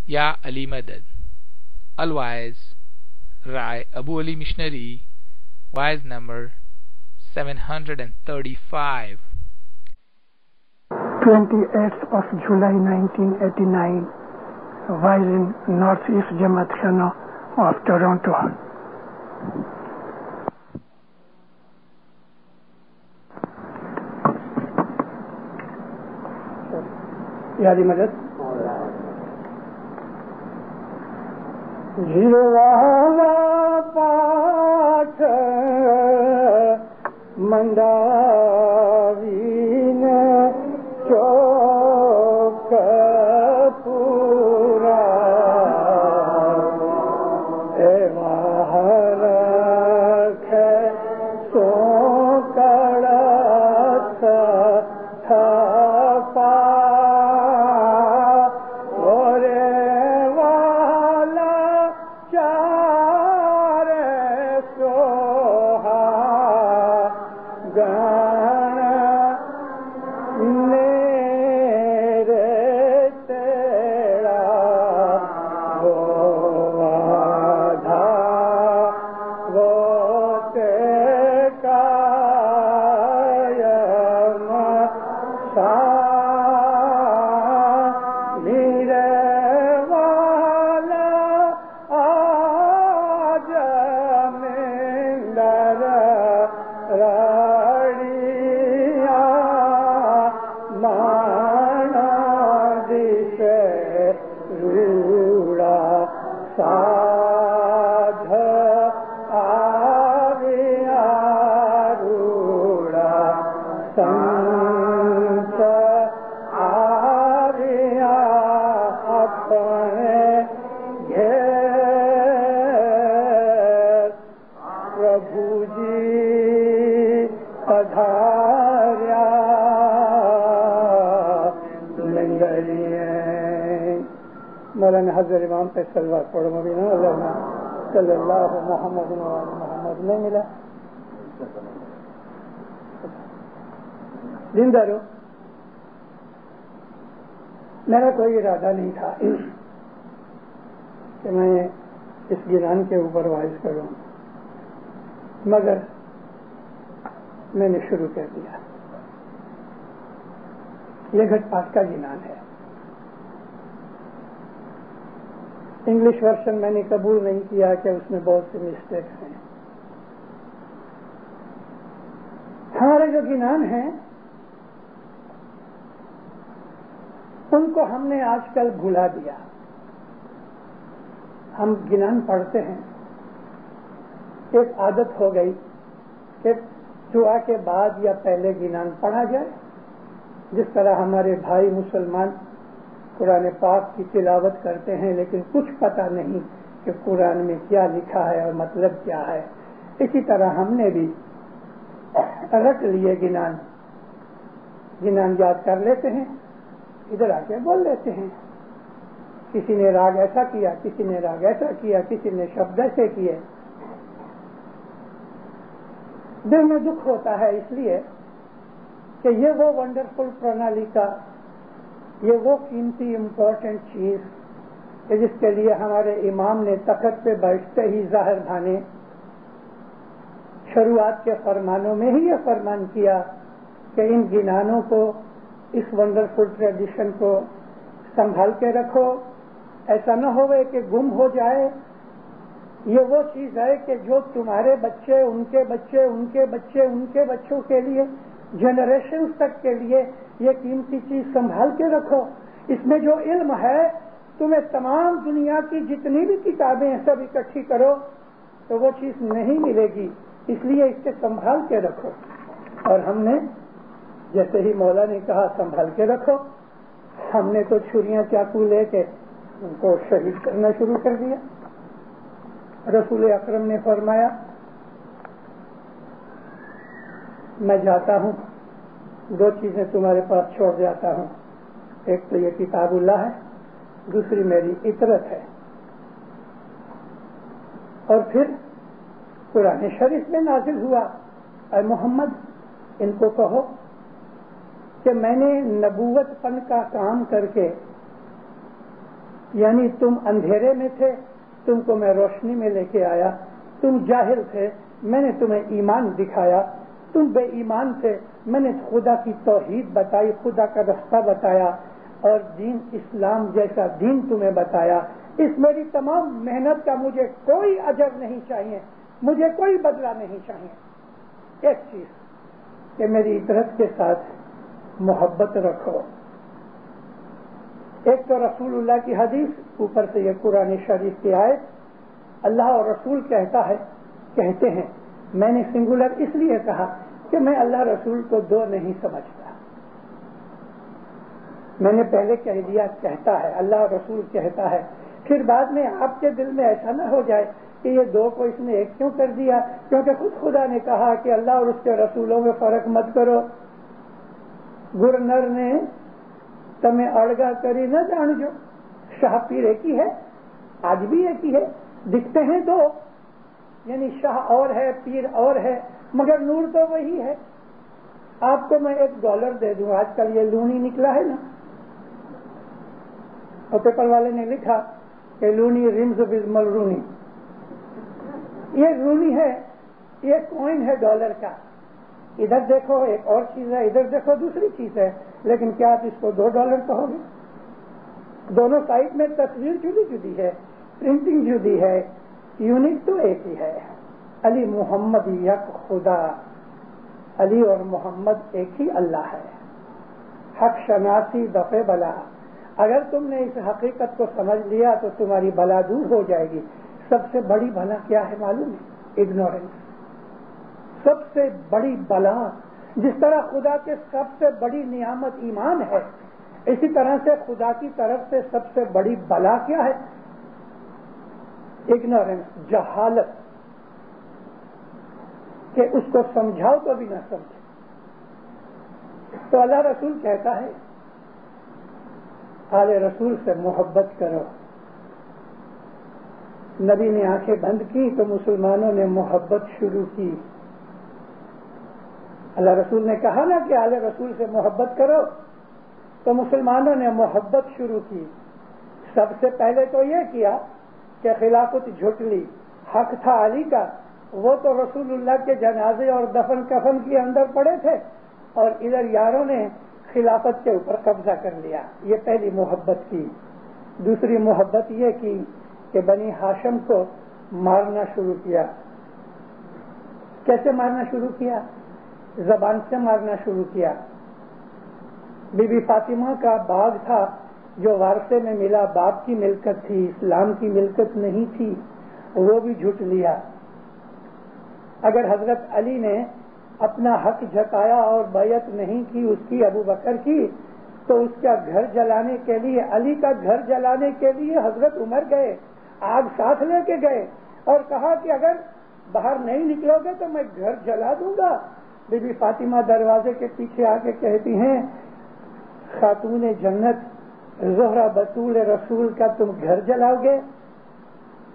Ya Ali Madad. Otherwise, Rai Abu Ali Missionary, wise number 735. 28th of July 1989, wise in Northeast Jamaat Khana of Toronto. Ya Ali Madad. Jirwala path mandavine chok pura evaharakhe so karatha thapa مولانا حضرت امام پہ صلوات پڑھو مبینہ اللہ صلی اللہ محمد محمد نہیں ملا زندہ رہو. میرا کوئی ارادہ نہیں تھا کہ میں اس گیلان کے اوپر وائز کروں، مگر میں نے شروع کر دیا. یہ گھٹ پاٹ کا گیلان ہے. انگلش ورژن میں نے قبول نہیں کیا کہ اس میں بہت سے مسٹیکس ہیں. ہمارے جو گنان ہیں ان کو ہم نے آج کل بھلا دیا. ہم گنان پڑھتے ہیں، ایک عادت ہو گئی کہ دعا کے بعد یا پہلے گنان پڑھا جائے. جس طرح ہمارے بھائی مسلمان قرآن پاک کی تلاوت کرتے ہیں لیکن کچھ پتہ نہیں کہ قرآن میں کیا لکھا ہے اور مطلب کیا ہے، اسی طرح ہم نے بھی رٹ لیے گنان یاد کر لیتے ہیں، ادھر آ کے بول لیتے ہیں. کسی نے راگ ایسا کیا، کسی نے راگ ایسا کیا، کسی نے شبد ایسے کیے. دل میں دکھ ہوتا ہے اس لیے کہ یہ وہ ونڈرفل پرنالی کا، یہ وہ قیمتی امپورٹنٹ چیز کہ جس کے لیے ہمارے امام نے تخت پہ بیٹھتے ہی ظاہر بھانے شروعات کے فرمانوں میں ہی یہ فرمان کیا کہ ان گنانوں کو، اس ونڈرفل ٹریڈیشن کو سنبھال کے رکھو، ایسا نہ ہوئے کہ گم ہو جائے. یہ وہ چیز ہے کہ جو تمہارے بچے، ان کے بچے، ان کے بچے، ان کے بچوں کے لیے، جنریشنز تک کے لیے یہ قیمتی چیز سنبھال کے رکھو. اس میں جو علم ہے تمہیں تمام دنیا کی جتنی بھی کتابیں سب اکٹھی کرو تو وہ چیز نہیں ملے گی، اس لیے اس کے سنبھال کے رکھو. اور ہم نے جیسے ہی مولا نے کہا سنبھال کے رکھو، ہم نے تو چھریاں چاقو لے کے ان کو شہید کرنا شروع کر دیا. رسول اکرم نے فرمایا میں جاتا ہوں، دو چیزیں تمہارے پاس چھوڑ جاتا ہوں، ایک تو یہ کتاب اللہ ہے، دوسری میری عطرت ہے. اور پھر قرآن شریف میں نازل ہوا، اے محمد ان کو کہو کہ میں نے نبوت پن کا کام کر کے یعنی تم اندھیرے میں تھے، تم کو میں روشنی میں لے کے آیا، تم جاہل تھے، میں نے تمہیں ایمان دکھایا، تم بے ایمان تھے، میں نے خدا کی توحید بتائی، خدا کا رستہ بتایا اور دین اسلام جیسا دین تمہیں بتایا۔ اس میری تمام محنت کا مجھے کوئی اجر نہیں چاہیے، مجھے کوئی بدلہ نہیں چاہیے، ایک چیز کہ میری اطاعت کے ساتھ محبت رکھو۔ ایک تو رسول اللہ کی حدیث، اوپر سے یہ قرآن شریف کی آیت۔ اللہ اور رسول کہتے ہیں، میں نے سنگولر اس لیے کہا کہ میں اللہ رسول کو دو نہیں سمجھتا۔ میں نے پہلے کہہ دیا کہتا ہے، اللہ اور رسول کہتا ہے، پھر بعد میں آپ کے دل میں ایسا نہ ہو جائے کہ یہ دو کو اس نے ایک کیوں کر دیا، کیونکہ خود خدا نے کہا کہ اللہ اور اس کے رسولوں میں فرق مت کرو۔ گورنر نے تمہیں اڑگا کری نہ جان جو، شاہ پیر ایک ہی ہے، آج بھی ایک ہی ہے، دکھتے ہیں دو، یعنی شاہ اور ہے پیر اور ہے، مگر نور تو وہی ہے۔ آپ کو میں $1 دے دوں، آج کل یہ لونی نکلا ہے نا، اور پیپر والے نے لکھا کہ لونی ریمز وزمل رونی، یہ رونی ہے، یہ کوئن ہے $1 کا، ادھر دیکھو ایک اور چیز ہے، ادھر دیکھو دوسری چیز ہے، لیکن کیا آپ اس کو $2 کہو گے؟ دونوں سائڈ میں تصویر جدی جدی ہے، پرنٹنگ جدی ہے، یونٹ تو ایک ہی ہے۔ علی محمد یک خدا، علی اور محمد ایک ہی اللہ ہے۔ حق شناسی دفع بلا، اگر تم نے اس حقیقت کو سمجھ لیا تو تمہاری بلا دور ہو جائے گی۔ سب سے بڑی بلا کیا ہے معلوم ہے؟ اگنورینس، سب سے بڑی بلا۔ جس طرح خدا کے سب سے بڑی نعمت ایمان ہے، اسی طرح سے خدا کی طرف سے سب سے بڑی بلا کیا ہے؟ اگنورینس، جہالت، کہ اس کو سمجھاؤ تو بھی نہ سمجھے۔ تو اللہ رسول کہتا ہے آل رسول سے محبت کرو۔ نبی نے آنکھیں بند کی تو مسلمانوں نے محبت شروع کی۔ اللہ رسول نے کہا نا کہ آل رسول سے محبت کرو، تو مسلمانوں نے محبت شروع کی۔ سب سے پہلے تو یہ کیا کہ خلافت جھٹلی، حق تھا علی کا، وہ تو رسول اللہ کے جنازے اور دفن کفن کے اندر پڑے تھے، اور ادھر یاروں نے خلافت کے اوپر قبضہ کر لیا۔ یہ پہلی محبت کی۔ دوسری محبت یہ کی کہ بنی ہاشم کو مارنا شروع کیا۔ کیسے مارنا شروع کیا؟ زبان سے مارنا شروع کیا۔ بی بی فاطمہ کا باغ تھا جو وارثے میں ملا، باپ کی ملکت تھی، اسلام کی ملکت نہیں تھی، وہ بھی جھٹ لیا۔ اگر حضرت علی نے اپنا حق جتایا اور بیعت نہیں کی اس کی، ابو بکر کی، تو اس کا گھر جلانے کے لیے، علی کا گھر جلانے کے لیے حضرت عمر گئے، آگ ساتھ لے کے گئے اور کہا کہ اگر باہر نہیں نکلو گے تو میں گھر جلا دوں گا۔ بی بی فاطمہ دروازے کے پیچھے آ کے کہتی ہیں، خاتون جنت زہرا بطول رسول کا تم گھر جلاؤ گے؟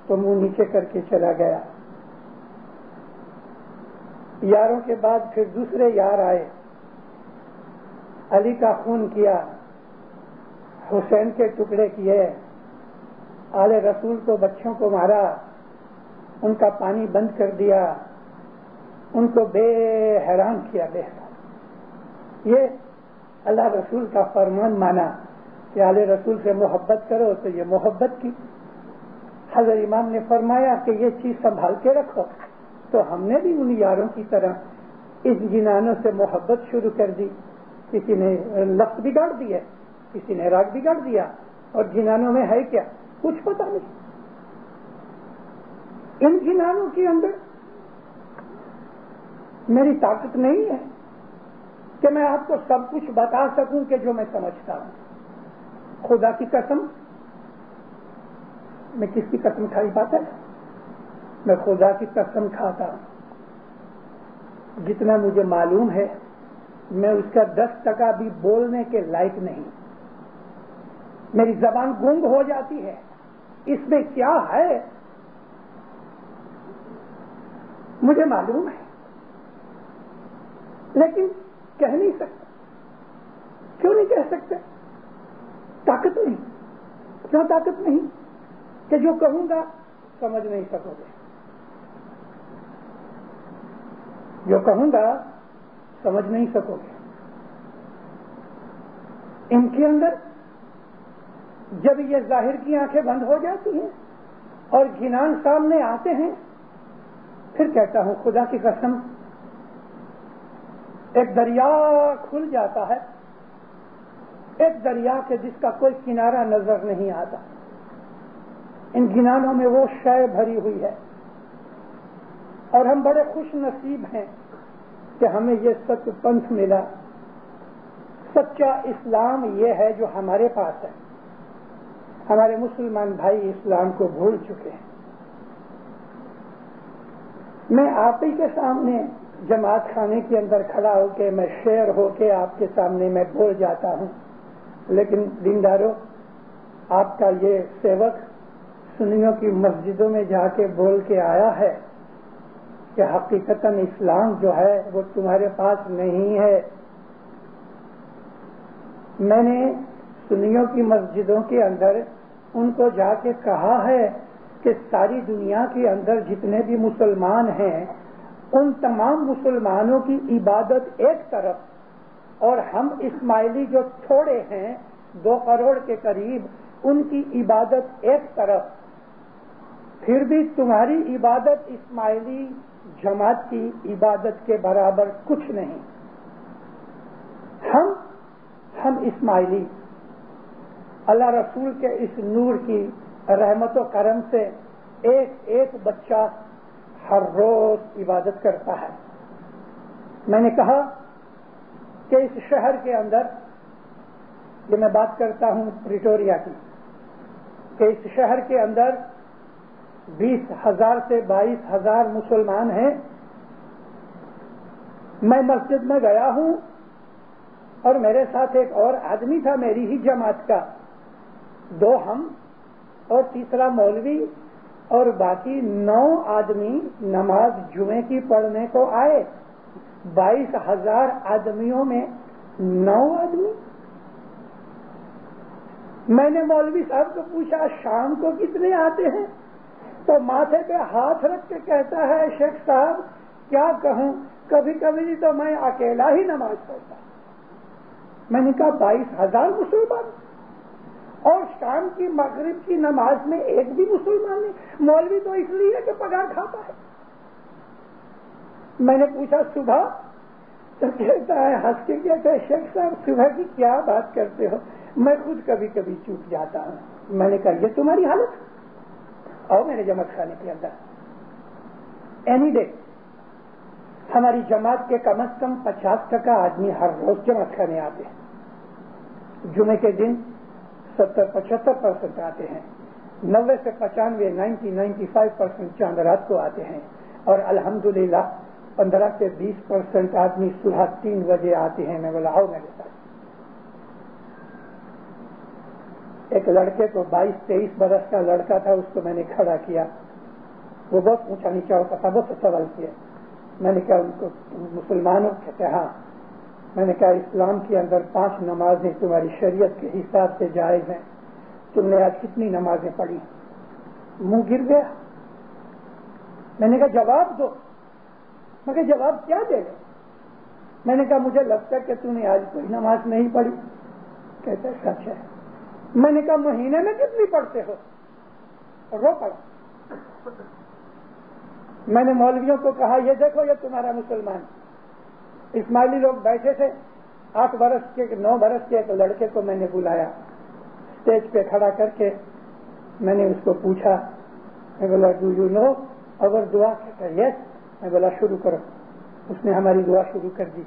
تو منہ نیچے کر کے چلا گیا۔ یاروں کے بعد پھر دوسرے یار آئے، علی کا خون کیا، حسین کے ٹکڑے کیے، آل رسول کو بچوں کو مارا، ان کا پانی بند کر دیا، ان کو بے حیران کیا، بے حیران۔ یہ اللہ رسول کا فرمان مانا کہ آل رسول سے محبت کرو، تو یہ محبت کی۔ حضرت امام نے فرمایا کہ یہ چیز سنبھال کے رکھو، تو ہم نے بھی ان یاروں کی طرح اس جنانوں سے محبت شروع کر دی۔ کسی نے لفظ بگاڑ دی ہے، کسی نے راگ بگاڑ دیا، اور جنانوں میں ہے کیا کچھ پتہ نہیں۔ ان جنانوں کے اندر میری طاقت نہیں ہے کہ میں آپ کو سب کچھ بتا سکوں کہ جو میں سمجھتا ہوں۔ خدا کی قسم، میں کس کی قسم کھائی بات ہے؟ میں خدا کی قسم کھاتا ہوں، جتنا مجھے معلوم ہے میں اس کا 10% بھی بولنے کے لائق نہیں۔ میری زبان گونگ ہو جاتی ہے، اس میں کیا ہے مجھے معلوم ہے، لیکن کہہ نہیں سکتا۔ کیوں نہیں کہہ سکتے؟ طاقت نہیں، اتنا طاقت نہیں کہ جو کہوں گا سمجھ نہیں سکو گے، جو کہوں گا سمجھ نہیں سکو گے۔ ان کے اندر جب یہ ظاہر کی آنکھیں بند ہو جاتی ہیں اور گنان سامنے آتے ہیں، پھر کہتا ہوں خدا کی قسم ایک دریا کھل جاتا ہے، ایک دریا کے جس کا کوئی کنارہ نظر نہیں آتا۔ ان گنانوں میں وہ شے بھری ہوئی ہے، اور ہم بڑے خوش نصیب ہیں کہ ہمیں یہ سچ پنتھ ملا۔ سچا اسلام یہ ہے جو ہمارے پاس ہے۔ ہمارے مسلمان بھائی اسلام کو بھول چکے ہیں۔ میں آپ ہی کے سامنے جماعت خانے کے اندر کھڑا ہو کے میں شعر ہو کے آپ کے سامنے میں بول جاتا ہوں، لیکن دینداروں، آپ کا یہ سیوک سنیوں کی مسجدوں میں جا کے بول کے آیا ہے کہ حقیقتاً اسلام جو ہے وہ تمہارے پاس نہیں ہے۔ میں نے سنیوں کی مسجدوں کے اندر ان کو جا کے کہا ہے کہ ساری دنیا کے اندر جتنے بھی مسلمان ہیں ان تمام مسلمانوں کی عبادت ایک طرف، اور ہم اسماعیلی جو تھوڑے ہیں 2 کروڑ کے قریب ان کی عبادت ایک طرف، پھر بھی تمہاری عبادت اسماعیلی جماعت کی عبادت کے برابر کچھ نہیں۔ ہم اسماعیلی اللہ رسول کے اس نور کی رحمت و کرم سے ایک بچہ ہر روز عبادت کرتا ہے۔ میں نے کہا کہ اس شہر کے اندر، یہ میں بات کرتا ہوں پریٹوریا کی، کہ اس شہر کے اندر 20,000 سے 22,000 مسلمان ہیں۔ میں مسجد میں گیا ہوں اور میرے ساتھ ایک اور آدمی تھا میری ہی جماعت کا، 2 ہم اور تیسرا مولوی، اور باقی 9 آدمی نماز جمعے کی پڑھنے کو آئے۔ 22,000 آدمیوں میں 9 آدمی۔ میں نے مولوی صاحب کو پوچھا شام کو کتنے آتے ہیں؟ تو ماتھے پہ ہاتھ رکھ کے کہتا ہے شیخ صاحب کیا کہوں، کبھی کبھی تو میں اکیلا ہی نماز پڑھتا۔ میں نے کہا 22,000 مسلمان، اور شام کی مغرب کی نماز میں ایک بھی مسلمان نہیں؟ مولوی تو اس لیے کہ پگار کھاتا ہے۔ میں نے پوچھا صبح؟ تو کہتا ہے ہنس کے کہتا ہے شیخ صاحب صبح کی کیا بات کرتے ہو، میں خود کبھی کبھی چوک جاتا ہوں۔ میں نے کہا یہ تمہاری حالت؟ اور میرے جماعت خانے کے اندر اینی ڈے ہماری جماعت کے کم از کم 50% آدمی ہر روز جماعت خانے آتے ہیں۔ جمعے کے دن 70-75% آتے ہیں، 90 سے 95 95% چاند رات کو آتے ہیں، اور الحمدللہ 15 سے 20% آدمی صبح 3 بجے آتے ہیں۔ میں بولا آؤ میرے ساتھ۔ ایک لڑکے کو 22-23 برس کا لڑکا تھا، اس کو میں نے کھڑا کیا، وہ بہت اونچا نیچا ہوتا تھا، بہت سوال کیا۔ میں نے کہا ان کو مسلمانوں کہتے ہاں۔ میں نے کہا اسلام کے اندر 5 نمازیں تمہاری شریعت کے حساب سے جائز ہیں، تم نے آج کتنی نمازیں پڑھی؟ منہ گر گیا۔ میں نے کہا جواب دو۔ میں کہا جواب کیا دے گا؟ میں نے کہا مجھے لگتا ہے کہ تم نے آج کوئی نماز نہیں پڑھی۔ کہتا ہے سچ ہے۔ میں نے کہا مہینے میں کتنی پڑھتے ہو؟ رو پڑا۔ میں نے مولویوں کو کہا یہ دیکھو یہ تمہارا مسلمان۔ اسماعیلی لوگ بیٹھے تھے، 8 برس کے 9 برس کے ایک لڑکے کو میں نے بلایا، اسٹیج پہ کھڑا کر کے میں نے اس کو پوچھا، میں بولا ڈو یو نو اور دعا؟ کہتا ہے یس۔ میں بولا شروع کرو۔ اس نے ہماری دعا شروع کر دی۔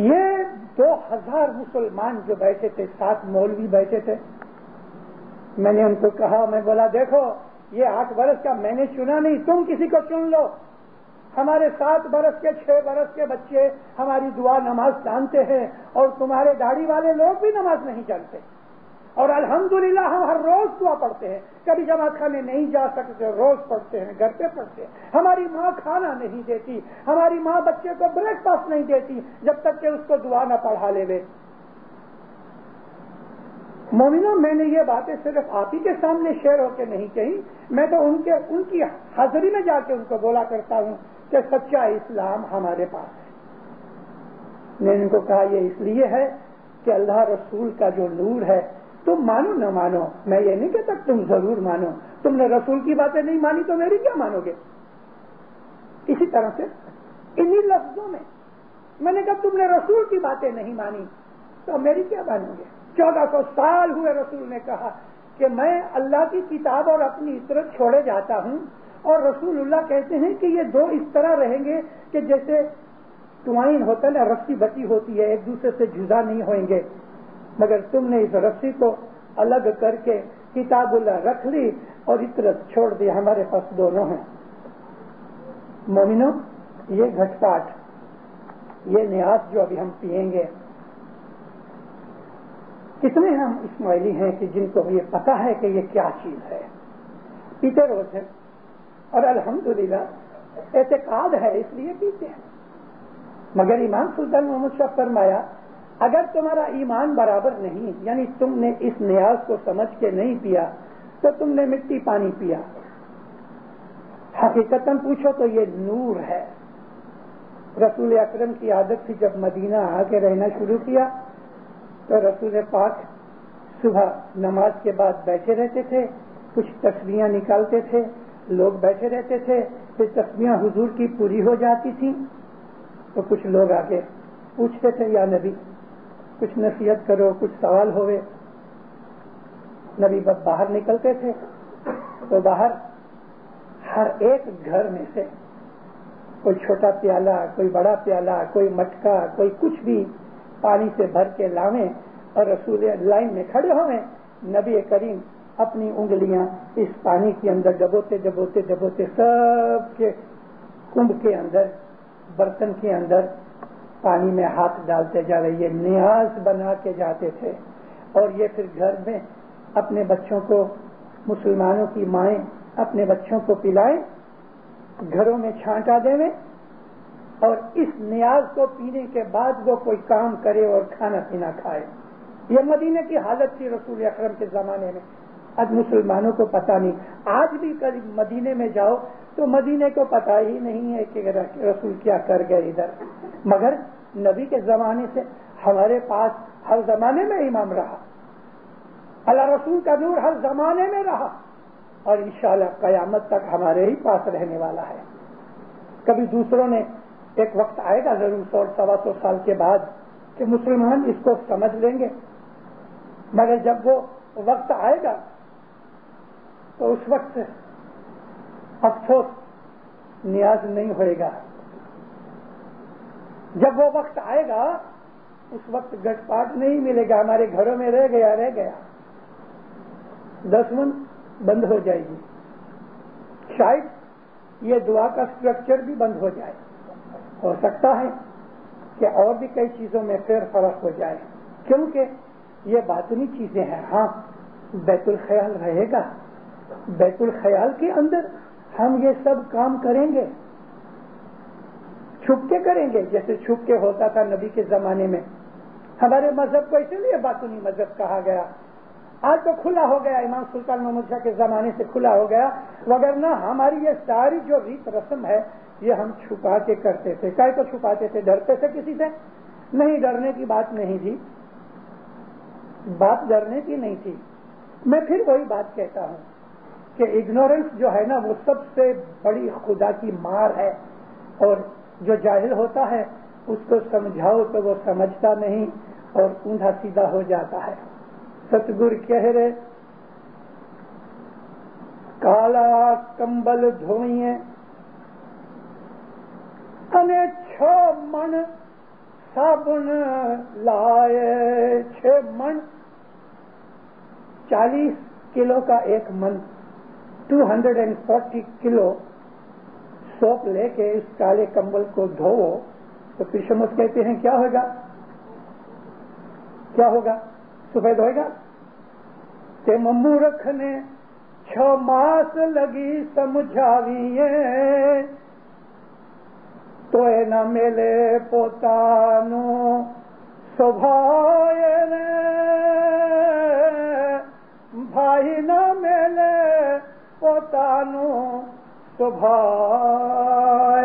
یہ 2000 مسلمان جو بیٹھے تھے، 7 مولوی بیٹھے تھے، میں نے ان کو کہا، میں بولا دیکھو یہ 8 برس کا میں نے چنا نہیں، تم کسی کو چن لو۔ ہمارے 7 برس کے 6 برس کے بچے ہماری دعا نماز جانتے ہیں، اور تمہارے داڑھی والے لوگ بھی نماز نہیں جانتے، اور الحمدللہ ہم ہر روز دعا پڑھتے ہیں۔ کبھی جماعت خانے نہیں جا سکتے، روز پڑھتے ہیں، گھر پہ پڑھتے ہیں۔ ہماری ماں کھانا نہیں دیتی، ہماری ماں بچے کو بریک فاسٹ نہیں دیتی جب تک کہ اس کو دعا نہ پڑھا لے۔ مومنوں، میں نے یہ باتیں صرف آپ ہی کے سامنے شیئر ہو کے نہیں کہی، میں تو ان کی حاضری میں جا کے ان کو بولا کرتا ہوں کہ سچا اسلام ہمارے پاس ہے۔ میں نے ان کو کہا یہ اس لیے ہے کہ اللہ رسول کا جو نور ہے، تم مانو نہ مانو، میں یہ نہیں کہتا تم ضرور مانو، تم نے رسول کی باتیں نہیں مانی تو میری کیا مانو گے؟ اسی طرح سے انہی لفظوں میں نے کہا تم نے رسول کی باتیں نہیں مانی تو میری کیا مانو گے؟ 1400 سال ہوئے رسول نے کہا کہ میں اللہ کی کتاب اور اپنی عطرت چھوڑے جاتا ہوں، اور رسول اللہ کہتے ہیں کہ یہ دو اس طرح رہیں گے کہ جیسے ٹوائن ہوتا ہے نا، رسی بٹی ہوتی ہے، ایک دوسرے سے جدا نہیں ہوئیں گے، مگر تم نے اس رسی کو الگ کر کے کتاب اللہ رکھ لی اور عطرت چھوڑ دی، ہمارے پاس دونوں ہیں۔ مومنوں، یہ گھٹ پاٹ، یہ نیاز جو ابھی ہم پئیں گے، کتنے ہم اسماعیلی ہیں کہ جن کو یہ پتا ہے کہ یہ کیا چیز ہے، پیتے روز ہیں، اور الحمدللہ اعتقاد ہے اس لیے پیتے ہیں۔ مگر امام سلطان محمد شاہ فرمایا اگر تمہارا ایمان برابر نہیں، یعنی تم نے اس نیاز کو سمجھ کے نہیں پیا تو تم نے مٹی پانی پیا، حقیقتاً پوچھو تو یہ نور ہے۔ رسول اکرم کی عادت تھی جب مدینہ آ کے رہنا شروع کیا تو رسول پاک صبح نماز کے بعد بیٹھے رہتے تھے، کچھ تسبیحاں نکالتے تھے، لوگ بیٹھے رہتے تھے، پھر تسبیحاں حضور کی پوری ہو جاتی تھی تو کچھ لوگ آگے پوچھتے تھے یا نبی کچھ نصیحت کرو، کچھ سوال ہوئے۔ نبی باہر نکلتے تھے تو باہر ہر ایک گھر میں سے کوئی چھوٹا پیالہ، کوئی بڑا پیالہ، کوئی مٹکا، کوئی کچھ بھی پانی سے بھر کے لاویں اور رسول لائن میں کھڑے ہوئے، نبی کریم اپنی انگلیاں اس پانی کے اندر ڈبوتے ڈبوتے ڈبوتے سب کے کنب کے اندر، برتن کے اندر پانی میں ہاتھ ڈالتے جا رہے، یہ نیاز بنا کے جاتے تھے۔ اور یہ پھر گھر میں اپنے بچوں کو، مسلمانوں کی مائیں اپنے بچوں کو پلائیں، گھروں میں چھانٹا دیں، اور اس نیاز کو پینے کے بعد وہ کوئی کام کرے اور کھانا پینا کھائے۔ یہ مدینے کی حالت تھی رسول اکرم کے زمانے میں۔ اب مسلمانوں کو پتہ نہیں، آج بھی مدینے میں جاؤ تو مدینے کو پتہ ہی نہیں ہے کہ رسول کیا کر گئے ادھر، مگر نبی کے زمانے سے ہمارے پاس ہر زمانے میں امام رہا، اللہ رسول کا نور ہر زمانے میں رہا، اور انشاءاللہ قیامت تک ہمارے ہی پاس رہنے والا ہے۔ کبھی دوسروں نے، ایک وقت آئے گا ضرور 100-125 سال کے بعد کہ مسلمان اس کو سمجھ لیں گے، مگر جب وہ وقت آئے گا تو اس وقت افسوس نیاز نہیں ہوئے گا۔ جب وہ وقت آئے گا اس وقت گٹ پاٹ نہیں ملے گا، ہمارے گھروں میں رہ گیا، دسمن بند ہو جائے گی، شاید یہ دعا کا سٹرکچر بھی بند ہو جائے، ہو سکتا ہے کہ اور بھی کئی چیزوں میں پھر فرق ہو جائے، کیونکہ یہ باطنی چیزیں ہیں۔ ہاں، بیت الخیال رہے گا، بیت الخیال کے اندر ہم یہ سب کام کریں گے، چھپ کے کریں گے، جیسے چھپ کے ہوتا تھا نبی کے زمانے میں۔ ہمارے مذہب کو اسی لیے باطنی مذہب کہا گیا، آج تو کھلا ہو گیا، امام سلطان محمد شاہ کے زمانے سے کھلا ہو گیا، وگرنہ ہماری یہ ساری جو ریت رسم ہے یہ ہم چھپا کے کرتے تھے۔ کائے کو چھپاتے تھے؟ ڈرتے تھے کسی سے؟ نہیں، ڈرنے کی بات نہیں تھی، بات ڈرنے کی نہیں تھی۔ میں پھر وہی بات کہتا ہوں کہ اگنورنس جو ہے نا وہ سب سے بڑی خدا کی مار ہے، اور جو جاہل ہوتا ہے اس کو سمجھاؤ تو وہ سمجھتا نہیں اور اوندا سیدھا ہو جاتا ہے۔ ستگر کہہ رہے کالا کمبل دھوئیں انے 6 من صابن لائے، 6 من 40 کلو کا ایک من، 240 کلو سوپ لے کے اس کالے کمبل کو دھوو تو پھر شمس کہتے ہیں کیا ہوگا؟ کیا ہوگا؟ سفید ہوگا؟ تے ممو رکھنے 6 ماس لگی سمجھاویے تو اے نہ میلے پوتانو سبھائے પોતાનું સ્વભાવ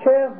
6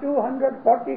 240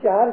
4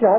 4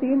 3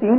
3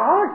8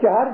4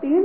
3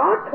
8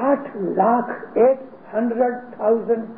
8,800,000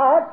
8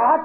8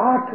8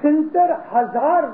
70,000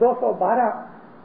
212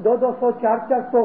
200-200, 400-400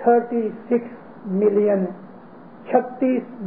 36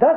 10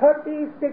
36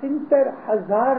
70,000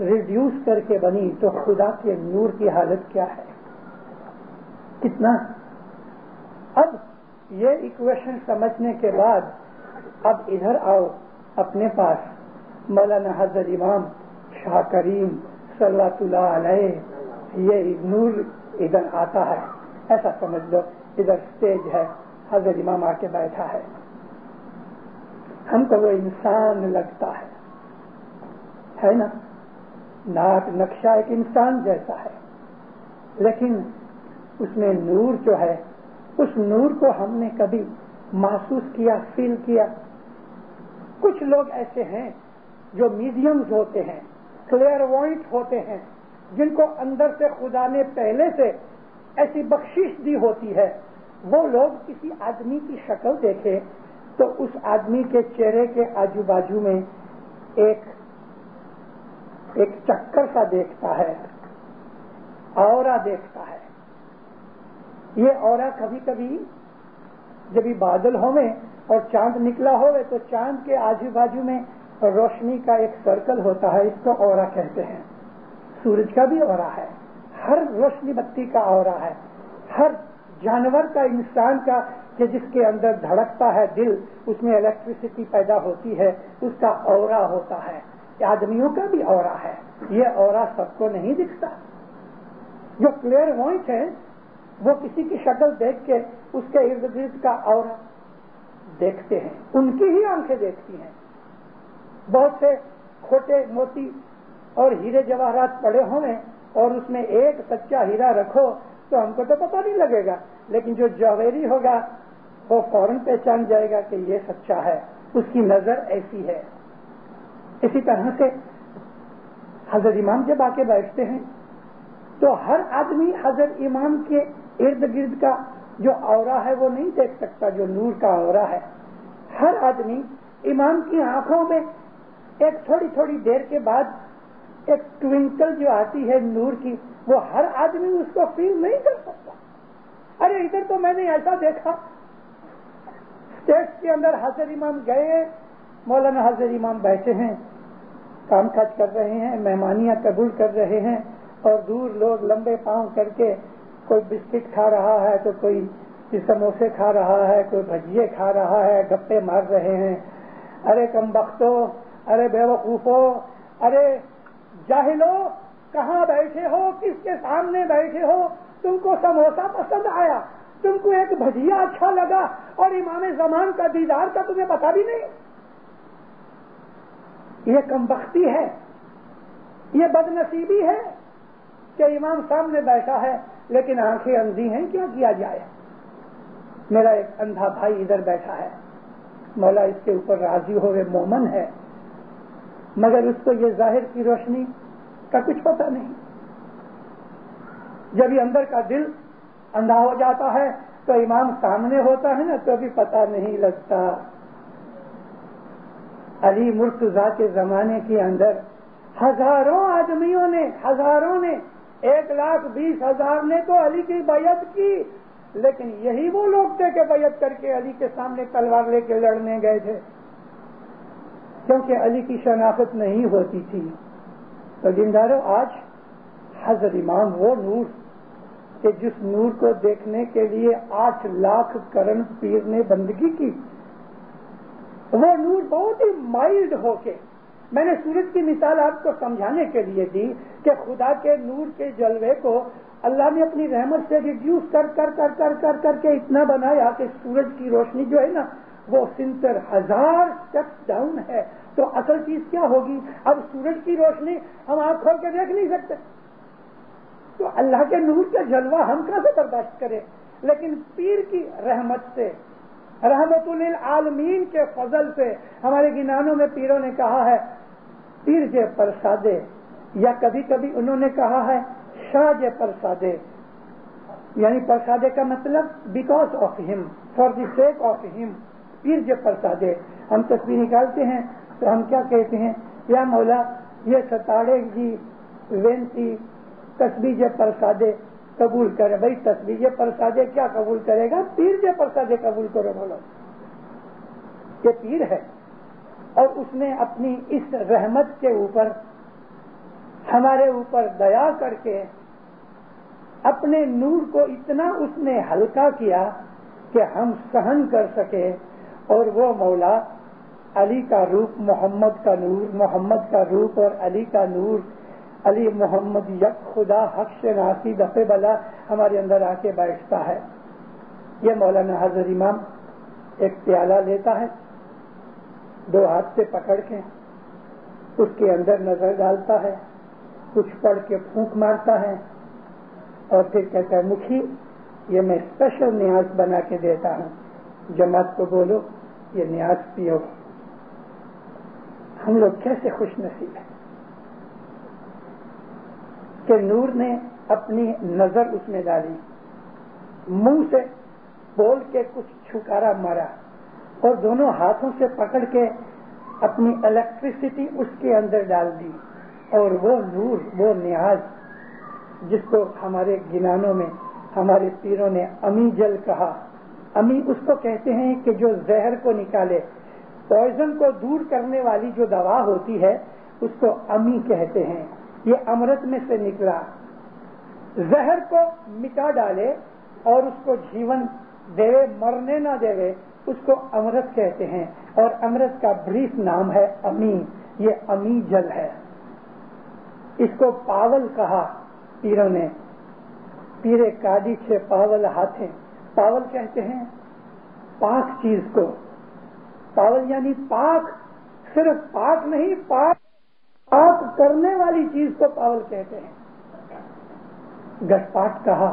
ریڈیوس کر کے بنی تو خدا کے نور کی حالت کیا ہے؟ کتنا؟ اب یہ ایکویشن سمجھنے کے بعد اب ادھر آؤ اپنے پاس مولانا حضرت امام شاہ کریم صلی اللہ علیہ، یہ نور ادھر آتا ہے، ایسا سمجھ لو ادھر سٹیج ہے، حضرت امام آ کے بیٹھا ہے، ہم کو وہ انسان لگتا ہے نا، ناک نقشہ ایک انسان جیسا ہے، لیکن اس میں نور جو ہے، اس نور کو ہم نے کبھی محسوس کیا، فیل کیا؟ کچھ لوگ ایسے ہیں جو میڈیمز ہوتے ہیں، کلیئر وائٹ ہوتے ہیں، جن کو اندر سے خدا نے پہلے سے ایسی بخشش دی ہوتی ہے، وہ لوگ کسی آدمی کی شکل دیکھے تو اس آدمی کے چہرے کے آجو باجو میں ایک چکر سا دیکھتا ہے، اورا دیکھتا ہے۔ یہ اورا کبھی کبھی جب بادل ہوئے اور چاند نکلا ہوئے تو چاند کے آجو باجو میں روشنی کا ایک سرکل ہوتا ہے، اس کو اورا کہتے ہیں۔ سورج کا بھی اورا ہے، ہر روشنی بتی کا اورا ہے، ہر جانور کا، انسان کا کہ جس کے اندر دھڑکتا ہے دل، اس میں الیکٹریسٹی پیدا ہوتی ہے، اس کا اورا ہوتا ہے۔ آدمیوں کا بھی اورا ہے، یہ اورا سب کو نہیں دکھتا۔ جو کلیئر وائٹ ہے وہ کسی کی شکل دیکھ کے اس کے ارد گرد کا اورا دیکھتے ہیں، ان کی ہی آنکھیں دیکھتی ہیں۔ بہت سے کھوٹے موتی اور ہیرے جواہرات پڑے ہوئے اور اس میں ایک سچا ہیرا رکھو تو ہم کو تو پتہ نہیں لگے گا، لیکن جو جوہری ہوگا وہ فوراً پہچان جائے گا کہ یہ سچا ہے، اس کی نظر ایسی ہے۔ اسی طرح سے حضرت امام جب آ کے بیٹھتے ہیں تو ہر آدمی حضرت امام کے ارد گرد کا جو اورا ہے وہ نہیں دیکھ سکتا، جو نور کا اورا ہے۔ ہر آدمی امام کی آنکھوں میں ایک تھوڑی تھوڑی دیر کے بعد ایک ٹوینکل جو آتی ہے نور کی، وہ ہر آدمی اس کو فیل نہیں کر سکتا۔ ارے ادھر تو میں نے ایسا دیکھا، اسٹیج کے اندر حضرت امام گئے، مولانا حضرت امام بیٹھے ہیں، کام کاج کر رہے ہیں، مہمانیاں قبول کر رہے ہیں، اور دور لوگ لمبے پاؤں کر کے کوئی بسکٹ کھا رہا ہے تو کوئی سموسے کھا رہا ہے، کوئی بھجیے کھا رہا ہے، گپے مار رہے ہیں۔ ارے کم بختو، ارے بے وقوفو، ارے جاہلو، کہاں بیٹھے ہو، کس کے سامنے بیٹھے ہو؟ تم کو سموسا پسند آیا، تم کو ایک بھجیا اچھا لگا، اور امام زمان کا دیدار کا تمہیں پتہ بھی نہیں؟ یہ کم بختی ہے، یہ بد نصیبی ہے کہ امام سامنے بیٹھا ہے لیکن آنکھیں اندھی ہیں، کیا کیا جائے؟ میرا ایک اندھا بھائی ادھر بیٹھا ہے، مولا اس کے اوپر راضی ہوئے، مومن ہے، مگر اس کو یہ ظاہر کی روشنی کا کچھ پتہ نہیں۔ جب یہ اندر کا دل اندھا ہو جاتا ہے تو امام سامنے ہوتا ہے نا تو بھی پتہ نہیں لگتا۔ علی مرتضیٰ کے زمانے کے اندر ہزاروں آدمیوں نے، 1,20,000 نے تو علی کی بیعت کی، لیکن یہی وہ لوگ تھے کہ بیعت کر کے علی کے سامنے تلوار لے کے لڑنے گئے تھے، کیونکہ علی کی شناخت نہیں ہوتی تھی۔ تو دیندارو، آج حضرت امام وہ نور کہ جس نور کو دیکھنے کے لیے 8 لاکھ کرن پیر نے بندگی کی، وہ نور بہت ہی مائلڈ ہو کے، میں نے سورج کی مثال آپ کو سمجھانے کے لیے دی کہ خدا کے نور کے جلوے کو اللہ نے اپنی رحمت سے ریڈیوس کر کر کر کر کر کر کے اتنا بنایا کہ سورج کی روشنی جو ہے نا وہ 70,000 اسٹیپس ڈاؤن ہے۔ تو اصل چیز کیا ہوگی؟ اب سورج کی روشنی ہم آنکھ کھول کے دیکھ نہیں سکتے، تو اللہ کے نور کا جلوہ ہم کیسے برداشت کریں؟ لیکن پیر کی رحمت سے، رحمت للعالمین کے فضل سے، ہمارے گنانوں میں پیروں نے کہا ہے پیر جے پرسادے، یا کبھی کبھی انہوں نے کہا ہے شاہ جے پرسادے، یعنی پرسادے کا مطلب بیکاز آف ہم، فار دی سیک آف ہم، پیر جے پرسادے۔ ہم تسبیح نکالتے ہیں تو ہم کیا کہتے ہیں؟ یا مولا یہ ستاڑے جی وینتی تسبیح جے پرسادے قبول کرے۔ بھائی تسبیح جے پرسادے کیا قبول کرے گا؟ پیر جے پرسادے قبول کرو۔ بولو یہ پیر ہے، اور اس نے اپنی اس رحمت کے اوپر ہمارے اوپر دیا کر کے اپنے نور کو اتنا اس نے ہلکا کیا کہ ہم سہن کر سکے، اور وہ مولا علی کا روپ محمد کا نور، محمد کا روپ اور علی کا نور، علی محمد یک خدا حق شناسی دفع بلا ہمارے اندر آ کے بیٹھتا ہے۔ یہ مولانا حضرت امام ایک پیالہ لیتا ہے، دو ہاتھ سے پکڑ کے اس کے اندر نظر ڈالتا ہے، کچھ پڑھ کے پھونک مارتا ہے اور پھر کہتا ہے مکھی یہ میں اسپیشل نیاز بنا کے دیتا ہوں، جماعت کو بولو یہ نیاز پیو۔ ہم لوگ کیسے خوش نصیب ہیں کہ نور نے اپنی نظر اس میں ڈالی، منہ سے بول کے کچھ چھکارا مارا اور دونوں ہاتھوں سے پکڑ کے اپنی الیکٹریسٹی اس کے اندر ڈال دی، اور وہ نور، وہ نیاز جس کو ہمارے گنانوں میں ہمارے پیروں نے امی جل کہا۔ امی اس کو کہتے ہیں کہ جو زہر کو نکالے، پوائزن کو دور کرنے والی جو دوا ہوتی ہے اس کو امی کہتے ہیں۔ یہ امرت میں سے نکلا، زہر کو مٹا ڈالے اور اس کو جیون دے، مرنے نہ دے، اس کو امرت کہتے ہیں، اور امرت کا بریف نام ہے امی۔ یہ امی جل ہے۔ اس کو پاول کہا پیروں نے، پیرے کاڈی چھے پاول ہاتھیں۔ پاول کہتے ہیں پاک چیز کو، پاول یعنی پاک، صرف پاک نہیں، پاک کرنے والی چیز کو پاول کہتے ہیں۔ گٹ پاٹ کہا،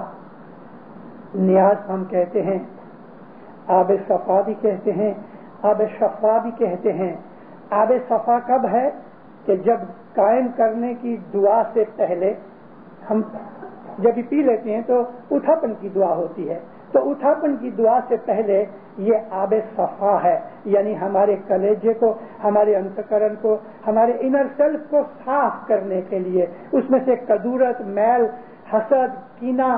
نیاز ہم کہتے ہیں، آب صفا بھی کہتے ہیں، آب شفا بھی کہتے ہیں۔ آب صفا کب ہے کہ جب قائم کرنے کی دعا سے پہلے ہم جب بھی پی لیتے ہیں تو اٹھاپن کی دعا ہوتی ہے، تو اٹھاپن کی دعا سے پہلے یہ آب صفا ہے، یعنی ہمارے کلیجے کو، ہمارے انتکرن کو، ہمارے انر سیلف کو صاف کرنے کے لیے، اس میں سے کدورت، میل، حسد، کینہ،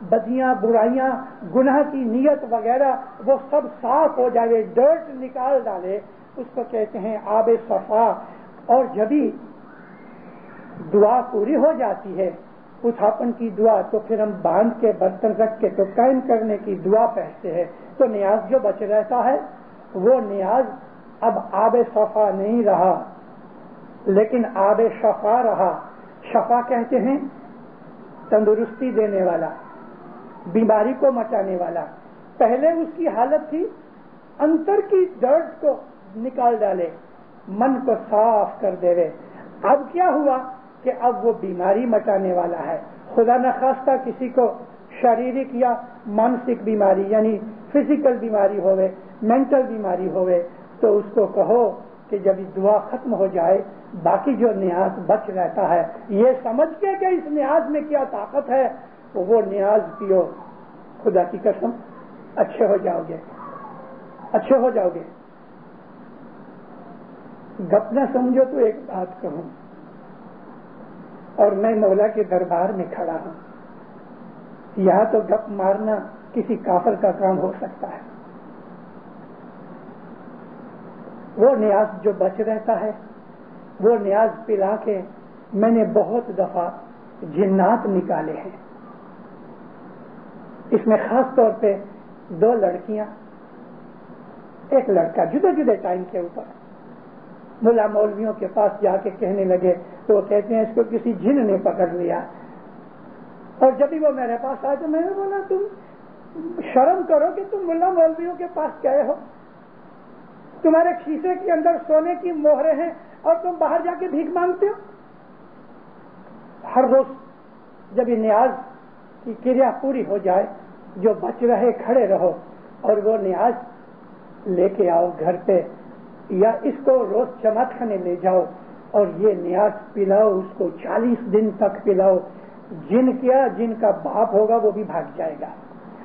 بدیاں، برائیاں، گناہ کی نیت وغیرہ وہ سب صاف ہو جائے، ڈرٹ نکال ڈالے، اس کو کہتے ہیں آب صفا۔ اور جبھی دعا پوری ہو جاتی ہے، اٹھاپن کی دعا، تو پھر ہم باندھ کے برتن رکھ کے تو قائم کرنے کی دعا پڑھتے ہیں، تو نیاز جو بچ رہتا ہے وہ نیاز اب آب صفا نہیں رہا لیکن آب شفا رہا۔ شفا کہتے ہیں تندرستی دینے والا، بیماری کو مٹانے والا۔ پہلے اس کی حالت تھی انتر کی درد کو نکال ڈالے، من کو صاف کر دے۔ اب کیا ہوا کہ اب وہ بیماری مٹانے والا ہے۔ خدا نخواستہ کسی کو شاریرک یا مانسک بیماری یعنی فزیکل بیماری ہوئے، مینٹل بیماری ہوئے، تو اس کو کہو کہ جب دعا ختم ہو جائے باقی جو نیاز بچ رہتا ہے، یہ سمجھ کے کہ اس نیاز میں کیا طاقت ہے، وہ نیاز پیو، خدا کی قسم اچھے ہو جاؤ گے، اچھے ہو جاؤ گے۔ گپ نہ سمجھو تو ایک بات کہوں، اور میں مولا کے دربار میں کھڑا ہوں، یہاں تو گپ مارنا کسی کافر کا کام ہو سکتا ہے۔ وہ نیاز جو بچ رہتا ہے، وہ نیاز پلا کے میں نے بہت دفعہ جنات نکالے ہیں۔ اس میں خاص طور پہ 2 لڑکیاں، ایک لڑکا، جدے جدے ٹائم کے اوپر ملا مولویوں کے پاس جا کے کہنے لگے تو وہ کہتے ہیں اس کو کسی جن نے پکڑ لیا، اور جب بھی وہ میرے پاس آئے تو میں نے بولا تم شرم کرو کہ تم ملا مولویوں کے پاس گئے ہو، تمہارے کھیسے کے اندر سونے کی مہریں ہیں اور تم باہر جا کے بھیک مانگتے ہو۔ ہر روز جب یہ نیاز کی کریا پوری ہو جائے، جو بچ رہے کھڑے رہو اور وہ نیاز لے کے آؤ گھر پہ، یا اس کو روز جماعت خانے لے جاؤ اور یہ نیاز پلاؤ، اس کو 40 دن تک پلاؤ۔ جن کیا، جن کا باپ ہوگا وہ بھی بھاگ جائے گا،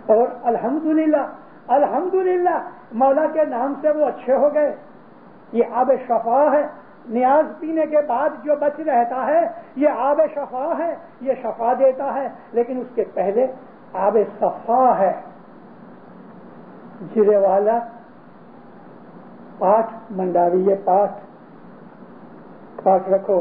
اور الحمدللہ الحمدللہ مولا کے نام سے وہ اچھے ہو گئے۔ یہ آب شفا ہے، نیاز پینے کے بعد جو بچ رہتا ہے یہ آب شفا ہے، یہ شفا دیتا ہے، لیکن اس کے پہلے آب صفا ہے۔ جرے والا پاٹ منڈاوی، یہ پاٹ رکھو،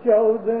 14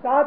7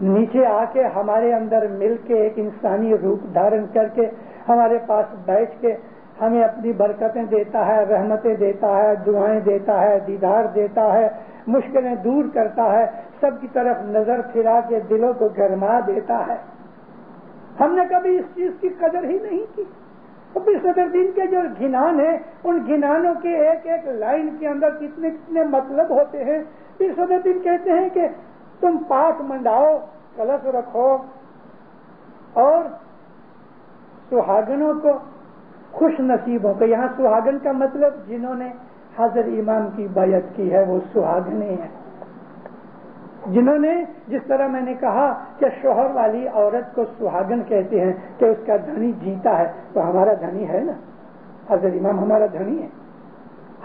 نیچے آ کے ہمارے اندر مل کے ایک انسانی روپ دھارن کر کے ہمارے پاس بیٹھ کے ہمیں اپنی برکتیں دیتا ہے، رحمتیں دیتا ہے، دعائیں دیتا ہے، دیدار دیتا ہے، مشکلیں دور کرتا ہے، سب کی طرف نظر پھرا کے دلوں کو گرما دیتا ہے. ہم نے کبھی اس چیز کی قدر ہی نہیں کی. تو پھر صدر دین کے جو گھنان ہیں، ان گھنانوں کے ایک ایک لائن کے اندر کتنے کتنے مطلب ہوتے ہیں. پھر صدر دین کہتے ہیں کہ تم پاک منڈاؤ، کلش رکھو اور سہاگنوں کو، خوش نصیبوں کو. یہاں سہاگن کا مطلب جنہوں نے حضرت امام کی بیعت کی ہے وہ سہاگنے ہیں. جنہوں نے، جس طرح میں نے کہا کہ شوہر والی عورت کو سہاگن کہتے ہیں کہ اس کا دھنی جیتا ہے، تو ہمارا دھنی ہے نا، حضرت امام ہمارا دھنی ہے.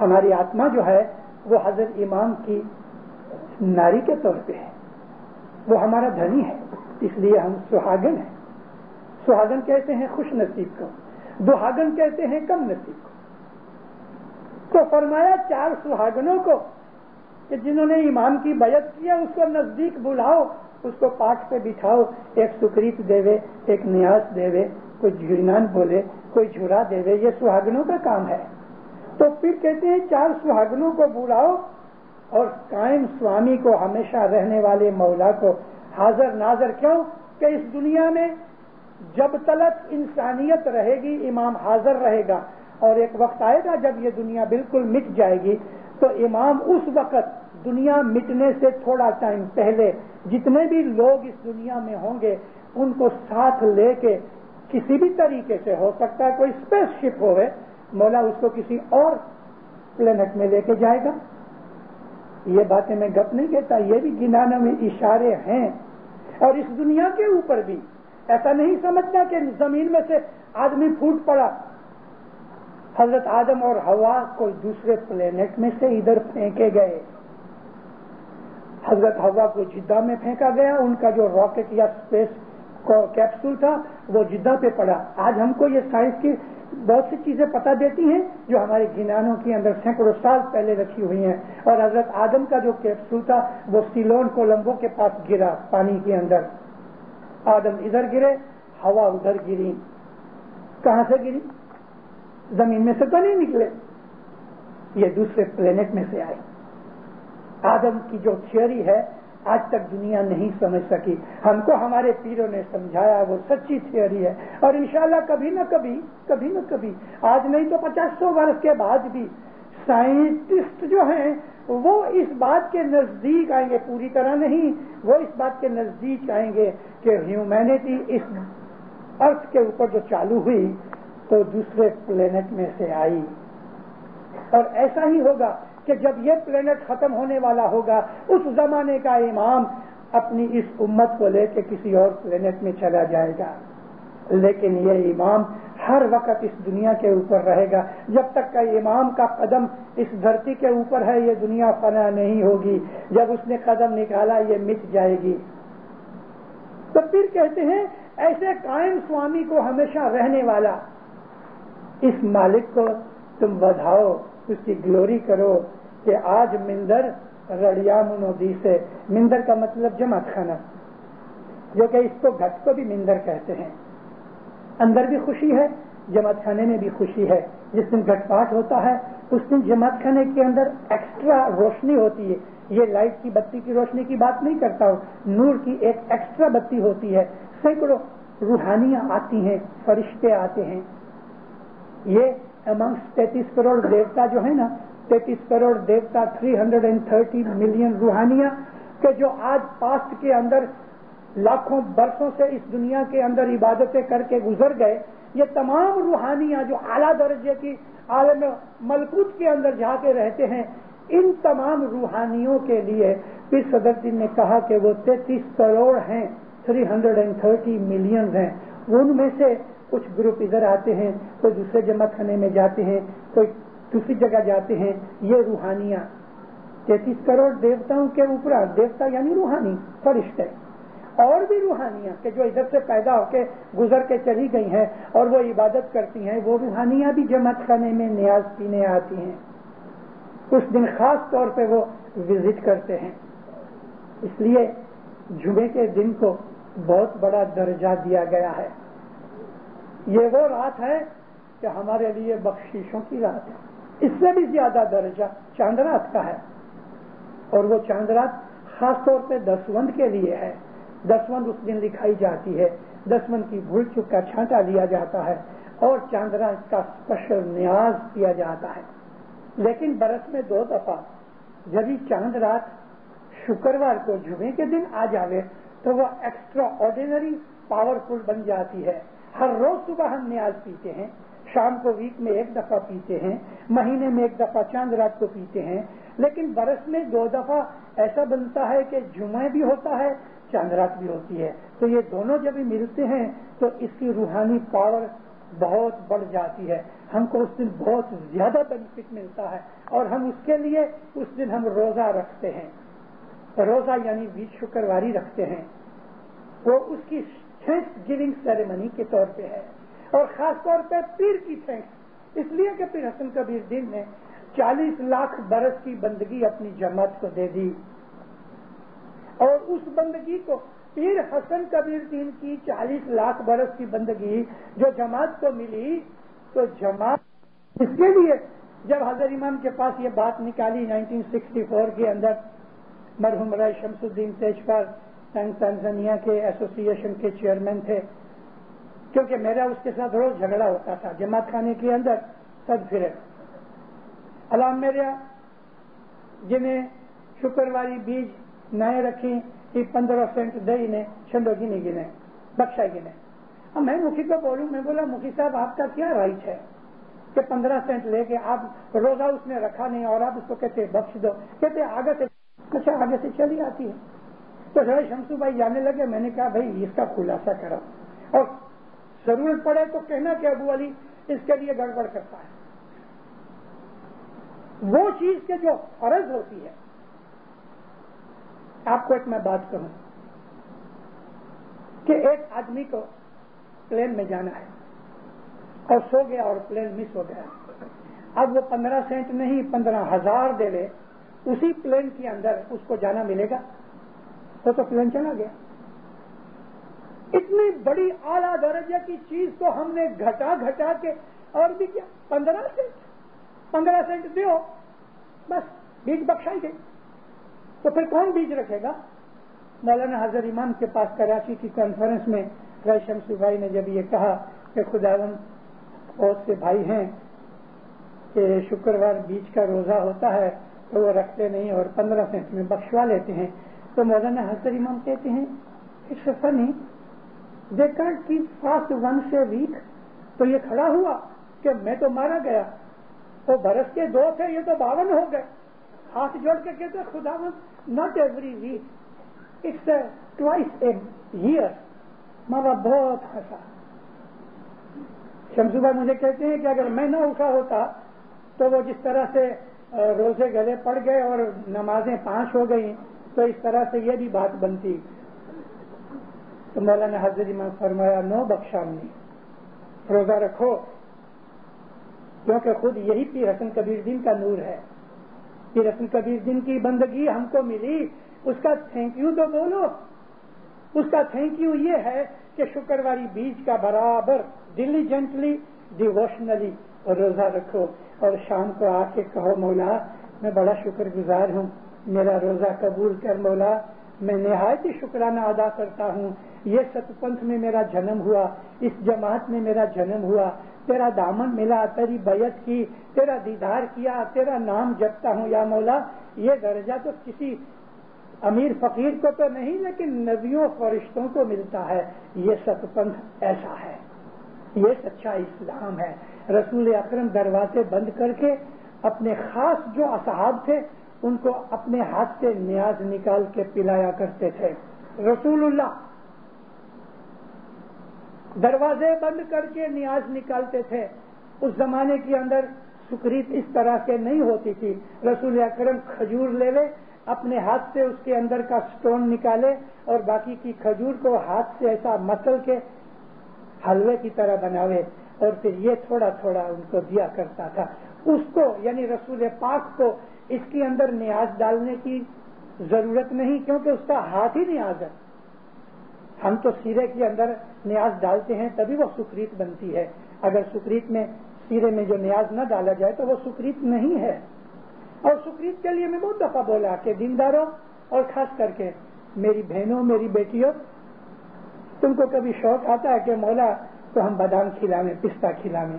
ہماری آتما جو ہے وہ حضرت امام کی ناری کے طور پہ ہے، وہ ہمارا دھنی ہے، اس لیے ہم سہاگن ہیں. سہاگن کہتے ہیں خوش نصیب کو، دہاگن کہتے ہیں کم نصیب کو. تو فرمایا 4 سہاگنوں کو کہ جنہوں نے امام کی بیعت کیا اس کو نزدیک بلاؤ، اس کو پاٹ پہ بٹھاؤ، ایک سکریت دیوے، ایک نیاز دیوے، کوئی جھرنان بولے، کوئی جھرا دیوے. یہ سہاگنوں کا کام ہے. تو پھر کہتے ہیں 4 سہاگنوں کو بلاؤ اور قائم سوامی کو، ہمیشہ رہنے والے مولا کو حاضر ناظر. کیوں کہ اس دنیا میں جب تلک انسانیت رہے گی امام حاضر رہے گا، اور ایک وقت آئے گا جب یہ دنیا بالکل مٹ جائے گی تو امام اس وقت دنیا مٹنے سے تھوڑا ٹائم پہلے جتنے بھی لوگ اس دنیا میں ہوں گے ان کو ساتھ لے کے کسی بھی طریقے سے، ہو سکتا ہے کوئی اسپیس شپ ہوئے، مولا اس کو کسی اور پلینٹ میں لے کے جائے گا. یہ باتیں میں گپ نہیں کہتا، یہ بھی گنانوں میں اشارے ہیں. اور اس دنیا کے اوپر بھی ایسا نہیں سمجھنا کہ زمین میں سے آدمی پھوٹ پڑا. حضرت آدم اور حوا کوئی دوسرے پلینٹ میں سے ادھر پھینکے گئے. حضرت حوا کو جدہ میں پھینکا گیا، ان کا جو راکٹ یا اسپیس کیپسول تھا وہ جدہ پہ پڑا. آج ہم کو یہ سائنس کی بہت سی چیزیں پتہ دیتی ہیں جو ہمارے گنانوں کے اندر سینکڑوں سال پہلے رکھی ہوئی ہیں. اور حضرت آدم کا جو کیپسول تھا وہ سیلون کولمبو کے پاس گرا پانی کے اندر. آدم ادھر گرے، ہوا ادھر گری. کہاں سے گری؟ زمین میں سے تو نہیں نکلے، یہ دوسرے پلینٹ میں سے آئے. آدم کی جو تھیوری ہے آج تک دنیا نہیں سمجھ سکی. ہم کو ہمارے پیروں نے سمجھایا، وہ سچی تھیوری ہے. اور انشاءاللہ کبھی نہ کبھی آج نہیں تو 50-100 برس کے بعد بھی سائنٹسٹ جو ہیں وہ اس بات کے نزدیک آئیں گے، پوری طرح نہیں، وہ اس بات کے نزدیک آئیں گے کہ ہیومینٹی اس ارتھ کے اوپر جو چالو ہوئی تو دوسرے پلینٹ میں سے آئی. اور ایسا ہی ہوگا کہ جب یہ پلینٹ ختم ہونے والا ہوگا اس زمانے کا امام اپنی اس امت کو لے کے کسی اور پلینٹ میں چلا جائے گا. لیکن یہ امام ہر وقت اس دنیا کے اوپر رہے گا. جب تک کہ امام کا قدم اس دھرتی کے اوپر ہے یہ دنیا فنا نہیں ہوگی. جب اس نے قدم نکالا یہ مٹ جائے گی. تو پھر کہتے ہیں ایسے قائم سوامی کو، ہمیشہ رہنے والا اس مالک کو تم بدھاؤ، اس کی گلوری کرو کہ آج مندر رڑیامنو دی سے، مندر کا مطلب جماعت خانہ، جو کہ اس کو گھٹ کو بھی مندر کہتے ہیں. اندر بھی خوشی ہے، جماعت خانے میں بھی خوشی ہے. جس دن گھٹ پاٹ ہوتا ہے اس دن جماعت خانے کے اندر ایکسٹرا روشنی ہوتی ہے. یہ لائٹ کی بتی کی روشنی کی بات نہیں کرتا ہوں، نور کی ایک ایکسٹرا بتی ہوتی ہے. سینکڑوں روحانیاں آتی ہیں، فرشتے آتے ہیں. یہ امنگس 33 کروڑ دیوتا جو ہے نا، 33 کروڑ دیوتا، 330 ملین روحانیاں کہ جو آج پاسٹ کے اندر لاکھوں برسوں سے اس دنیا کے اندر عبادتیں کر کے گزر گئے، یہ تمام روحانیاں جو اعلیٰ درجے کی عالم ملکوت کے اندر جا کے رہتے ہیں، ان تمام روحانیوں کے لیے پھر صدر دین نے کہا کہ وہ 33 کروڑ ہیں، 330 ملین ہیں. ان میں سے کچھ گروپ ادھر آتے ہیں، کوئی دوسرے جماعت خانے میں جاتے ہیں، کوئی دوسری جگہ جاتے ہیں. یہ روحانیاں 33 کروڑ دیوتاؤں کے اوپر، دیوتا یعنی روحانی فرشتے، اور بھی روحانیاں کہ جو ادھر سے پیدا ہو کے گزر کے چلی گئی ہیں اور وہ عبادت کرتی ہیں، وہ روحانیاں بھی جماعت خانے میں نیاز پینے آتی ہیں. اس دن خاص طور پہ وہ وزٹ کرتے ہیں. اس لیے جمعے کے دن کو بہت بڑا درجہ دیا گیا ہے. یہ وہ رات ہے کہ ہمارے لیے بخششوں کی رات ہے. اس سے بھی زیادہ درجہ چاند رات کا ہے, اور وہ چاند رات خاص طور پہ دسوند کے لیے ہے. دسوند اس دن لکھائی جاتی ہے, دسوند کی بھول چک کا چھانٹا لیا جاتا ہے اور چاند رات کا اسپیشل نیاز کیا جاتا ہے. لیکن برس میں 2 دفعہ جب یہ چاند رات شکروار کو جمعے کے دن آ جاوے تو وہ ایکسٹرا آرڈینری پاورفل بن جاتی ہے. ہر روز صبح ہم نیاز پیتے ہیں, شام کو ویک میں 1 دفعہ پیتے ہیں, مہینے میں 1 دفعہ چاند رات کو پیتے ہیں, لیکن برس میں 2 دفعہ ایسا بنتا ہے کہ جمعہ بھی ہوتا ہے, چاند رات بھی ہوتی ہے. تو یہ دونوں جب ملتے ہیں تو اس کی روحانی پاور بہت بڑھ جاتی ہے. ہم کو اس دن بہت زیادہ بینیفٹ ملتا ہے, اور ہم اس کے لیے اس دن ہم روزہ رکھتے ہیں. روزہ یعنی بیج شکرواری رکھتے ہیں. وہ اس کی تھینکس گیونگ سیریمنی کے طور پہ ہے, اور خاص طور پہ پیر کی تھینکس, اس لیے کہ پیر حسن کبیر دین نے 40 لاکھ برس کی بندگی اپنی جماعت کو دے دی, اور اس بندگی کو پیر حسن کبیر دین کی 40 لاکھ برس کی بندگی جو جماعت کو ملی, تو جماعت اس کے لیے جب حضرت امام کے پاس یہ بات نکالی 1964 کے اندر, مرحوم رائے شمس الدین تیجپال تنزانیہ کے ایسوسی ایشن کے چیئرمین تھے, کیونکہ میرا اس کے ساتھ روز جھگڑا ہوتا تھا جماعت خانے کے اندر سب پھرے. علام میرا جنہیں شکرواری بیج نئے رکھی کہ 15 سینٹ دہی نے چھنڈو گنے گنے بخشا گنے. اب میں مکھی کو بولوں, میں بولا مکھی صاحب آپ کا کیا رائٹ ہے کہ 15 سینٹ لے کے آپ روزہ اس نے رکھا نہیں اور آپ اس کو کہتے بخش دو, کہتے آگے سے. اچھا آگے سے چلی آتی ہے. تو ذرا شمسو بھائی جانے لگے, میں نے کہا بھائی اس کا خلاصہ کرو, اور ضرورت پڑے تو کہنا کہ ابو علی اس کے لیے گڑبڑ کرتا ہے. وہ چیز کے جو فرض ہوتی ہے, آپ کو ایک میں بات کہوں کہ ایک آدمی کو پلین میں جانا ہے اور سو گیا اور پلین مس ہو گیا. اب وہ 15 سینٹ نہیں 15,000 دے لے, اسی پلین کے اندر اس کو جانا ملے گا, تو پلین چلا گیا. اتنی بڑی اعلیٰ درجے کی چیز کو ہم نے گھٹا کے اور بھی کیا 15 سینٹ دیو بس بیج بخشائی گئی. تو پھر کون بیج رکھے گا؟ مولانا حضرت امام کے پاس کراچی کی کانفرنس میں رائے شمسی بھائی نے جب یہ کہا کہ خداوند بہت سے بھائی ہیں کہ شکروار بیج کا روزہ ہوتا ہے تو وہ رکھتے نہیں اور 15 سینٹ میں بخشوا لیتے ہیں, تو مولانا حضرت امام کہتے ہیں it's funny they can't keep fast once a week. تو یہ کھڑا ہوا کہ میں تو مارا گیا, وہ برس کے 2 تھے, یہ تو 52 ہو گئے. ہاتھ جوڑ کے کہتے خداوند not every week it's twice a year. ماں باپ بہت ہنسا. شمسو بھائی مجھے کہتے ہیں کہ اگر میں نہ اٹھا ہوتا تو وہ جس طرح سے روزے گلے پڑ گئے اور نمازیں 5 ہو گئی, تو اس طرح سے یہ بھی بات بنتی. تو مولانا حضرت امام فرمایا نو بخشامنی, روزہ رکھو, کیونکہ خود یہی پیر حسن کبیر دین کا نور ہے. پیر حسن کبیر دین کی بندگی ہم کو ملی, اس کا تھینک یو تو بولو. اس کا تھینک یو یہ ہے کہ شکرواری بیج کا برابر ڈیلیجنٹلی ڈیووشنلی روزہ رکھو, اور شام کو آ کے کہو مولا میں بڑا شکر گزار ہوں, میرا روزہ قبول کر مولا, میں نہایت ہی شکرانہ ادا کرتا ہوں. یہ ست پنتھ میں میرا جنم ہوا, اس جماعت میں میرا جنم ہوا, تیرا دامن ملا, تیری بیعت کی, تیرا دیدار کیا, تیرا نام جپتا ہوں یا مولا. یہ درجہ تو کسی امیر فقیر کو تو نہیں, لیکن نبیوں فرشتوں کو ملتا ہے. یہ ست پنتھ ایسا ہے, یہ سچا اسلام ہے. رسول اکرم دروازے بند کر کے اپنے خاص جو اصحاب تھے ان کو اپنے ہاتھ سے نیاز نکال کے پلایا کرتے تھے. رسول اللہ دروازے بند کر کے نیاز نکالتے تھے. اس زمانے کے اندر سکریت اس طرح سے نہیں ہوتی تھی. رسول اکرم کھجور لے لے, اپنے ہاتھ سے اس کے اندر کا سٹون نکالے اور باقی کی کھجور کو ہاتھ سے ایسا مسل کے حلوے کی طرح بناوے, اور پھر یہ تھوڑا تھوڑا ان کو دیا کرتا تھا. اس کو یعنی رسول پاک کو اس کے اندر نیاز ڈالنے کی ضرورت نہیں، کیونکہ اس کا ہاتھ ہی نیاز ہے. ہم تو سیرے کے اندر نیاز ڈالتے ہیں تبھی وہ سکریت بنتی ہے. اگر سکریت میں سیرے میں جو نیاز نہ ڈالا جائے تو وہ سکریت نہیں ہے. اور سکریت کے لیے میں بہت دفعہ بولا کہ دینداروں اور خاص کر کے میری بہنوں، میری بیٹیوں، تم کو کبھی شوق آتا ہے کہ مولا تو ہم بادام کھلائیں، پستہ کھلائیں،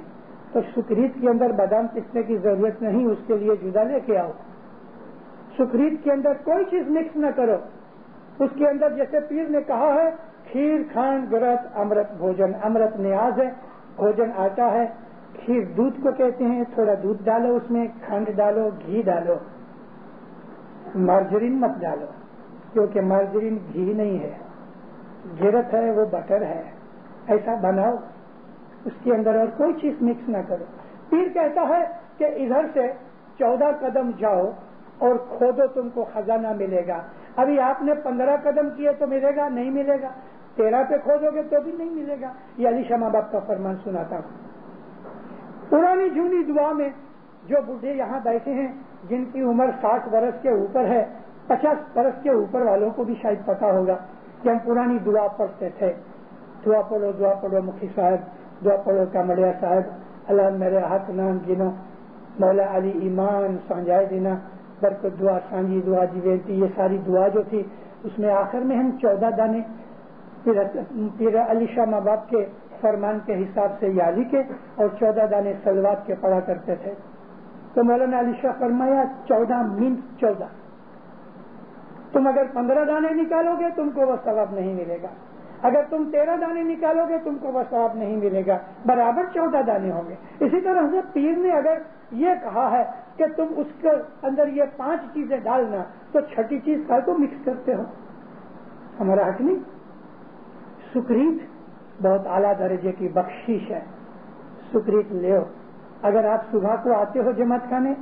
تو سکریت کے اندر بادام پستے کی ضرورت نہیں، اس کے لیے جدا لے کے آؤ. سکریت کے اندر کوئی چیز مکس نہ کرو. اس کے اندر جیسے پیر نے کہا ہے کھیر کھانڈ گرت امرت بھوجن. امرت نیاز ہے، بھوجن آتا ہے. کھیر دودھ کو کہتے ہیں، تھوڑا دودھ ڈالو اس میں، کھنڈ ڈالو، گھی ڈالو، مارجرین مت ڈالو کیونکہ مارجرین گھی نہیں ہے، گرت ہے وہ بٹر ہے. ایسا بناؤ، اس کے اندر اور کوئی چیز مکس نہ کرو. پیر کہتا ہے کہ ادھر سے 14 قدم جاؤ اور کھودو، تم کو خزانہ ملے گا. ابھی آپ نے 15 قدم کیے تو ملے گا؟ نہیں ملے گا. 13 پہ کھودو گے تو بھی نہیں ملے گا. یہ علی شاہ ماں باپ کا فرمان سناتا ہوں. پرانی جونی دعا میں جو بوڑھے یہاں بیٹھے ہیں جن کی عمر 60 برس کے اوپر ہے، 50 برس کے اوپر والوں کو بھی شاید پتا ہوگا کہ ہم پرانی دعا پڑھتے تھے. دعا پڑھو مکھی صاحب، دعا پڑھو کامڑیا صاحب، اللہ میرے ہاتھ نام گنو، مولا علی ایمان سانجائے دینا، برکت دعا، سانجی دعا، جیویتی، یہ ساری دعا جو تھی اس میں آخر میں ہم 14 دانے پیر علی شاہ ماں باپ کے فرمان کے حساب سے یالی کے اور 14 دانے سلوات کے پڑھا کرتے تھے. تو مولانا علی شاہ فرمایا 14 مینس 14. تم اگر 15 دانے نکالو گے تم کو وہ ثواب نہیں ملے گا، اگر تم 13 دانے نکالو گے تم کو وہ ثواب نہیں ملے گا، برابر 14 دانے ہوں گے. اسی طرح حضرت پیر نے اگر یہ کہا ہے کہ تم اس کے اندر یہ 5 چیزیں ڈالنا تو 6ٹھی چیز کا تو مکس کرتے ہو، ہمارا حق نہیں. سکریت بہت اعلیٰ درجے کی بخشش ہے. سکریت لو. اگر آپ صبح کو آتے ہو جماعت خانے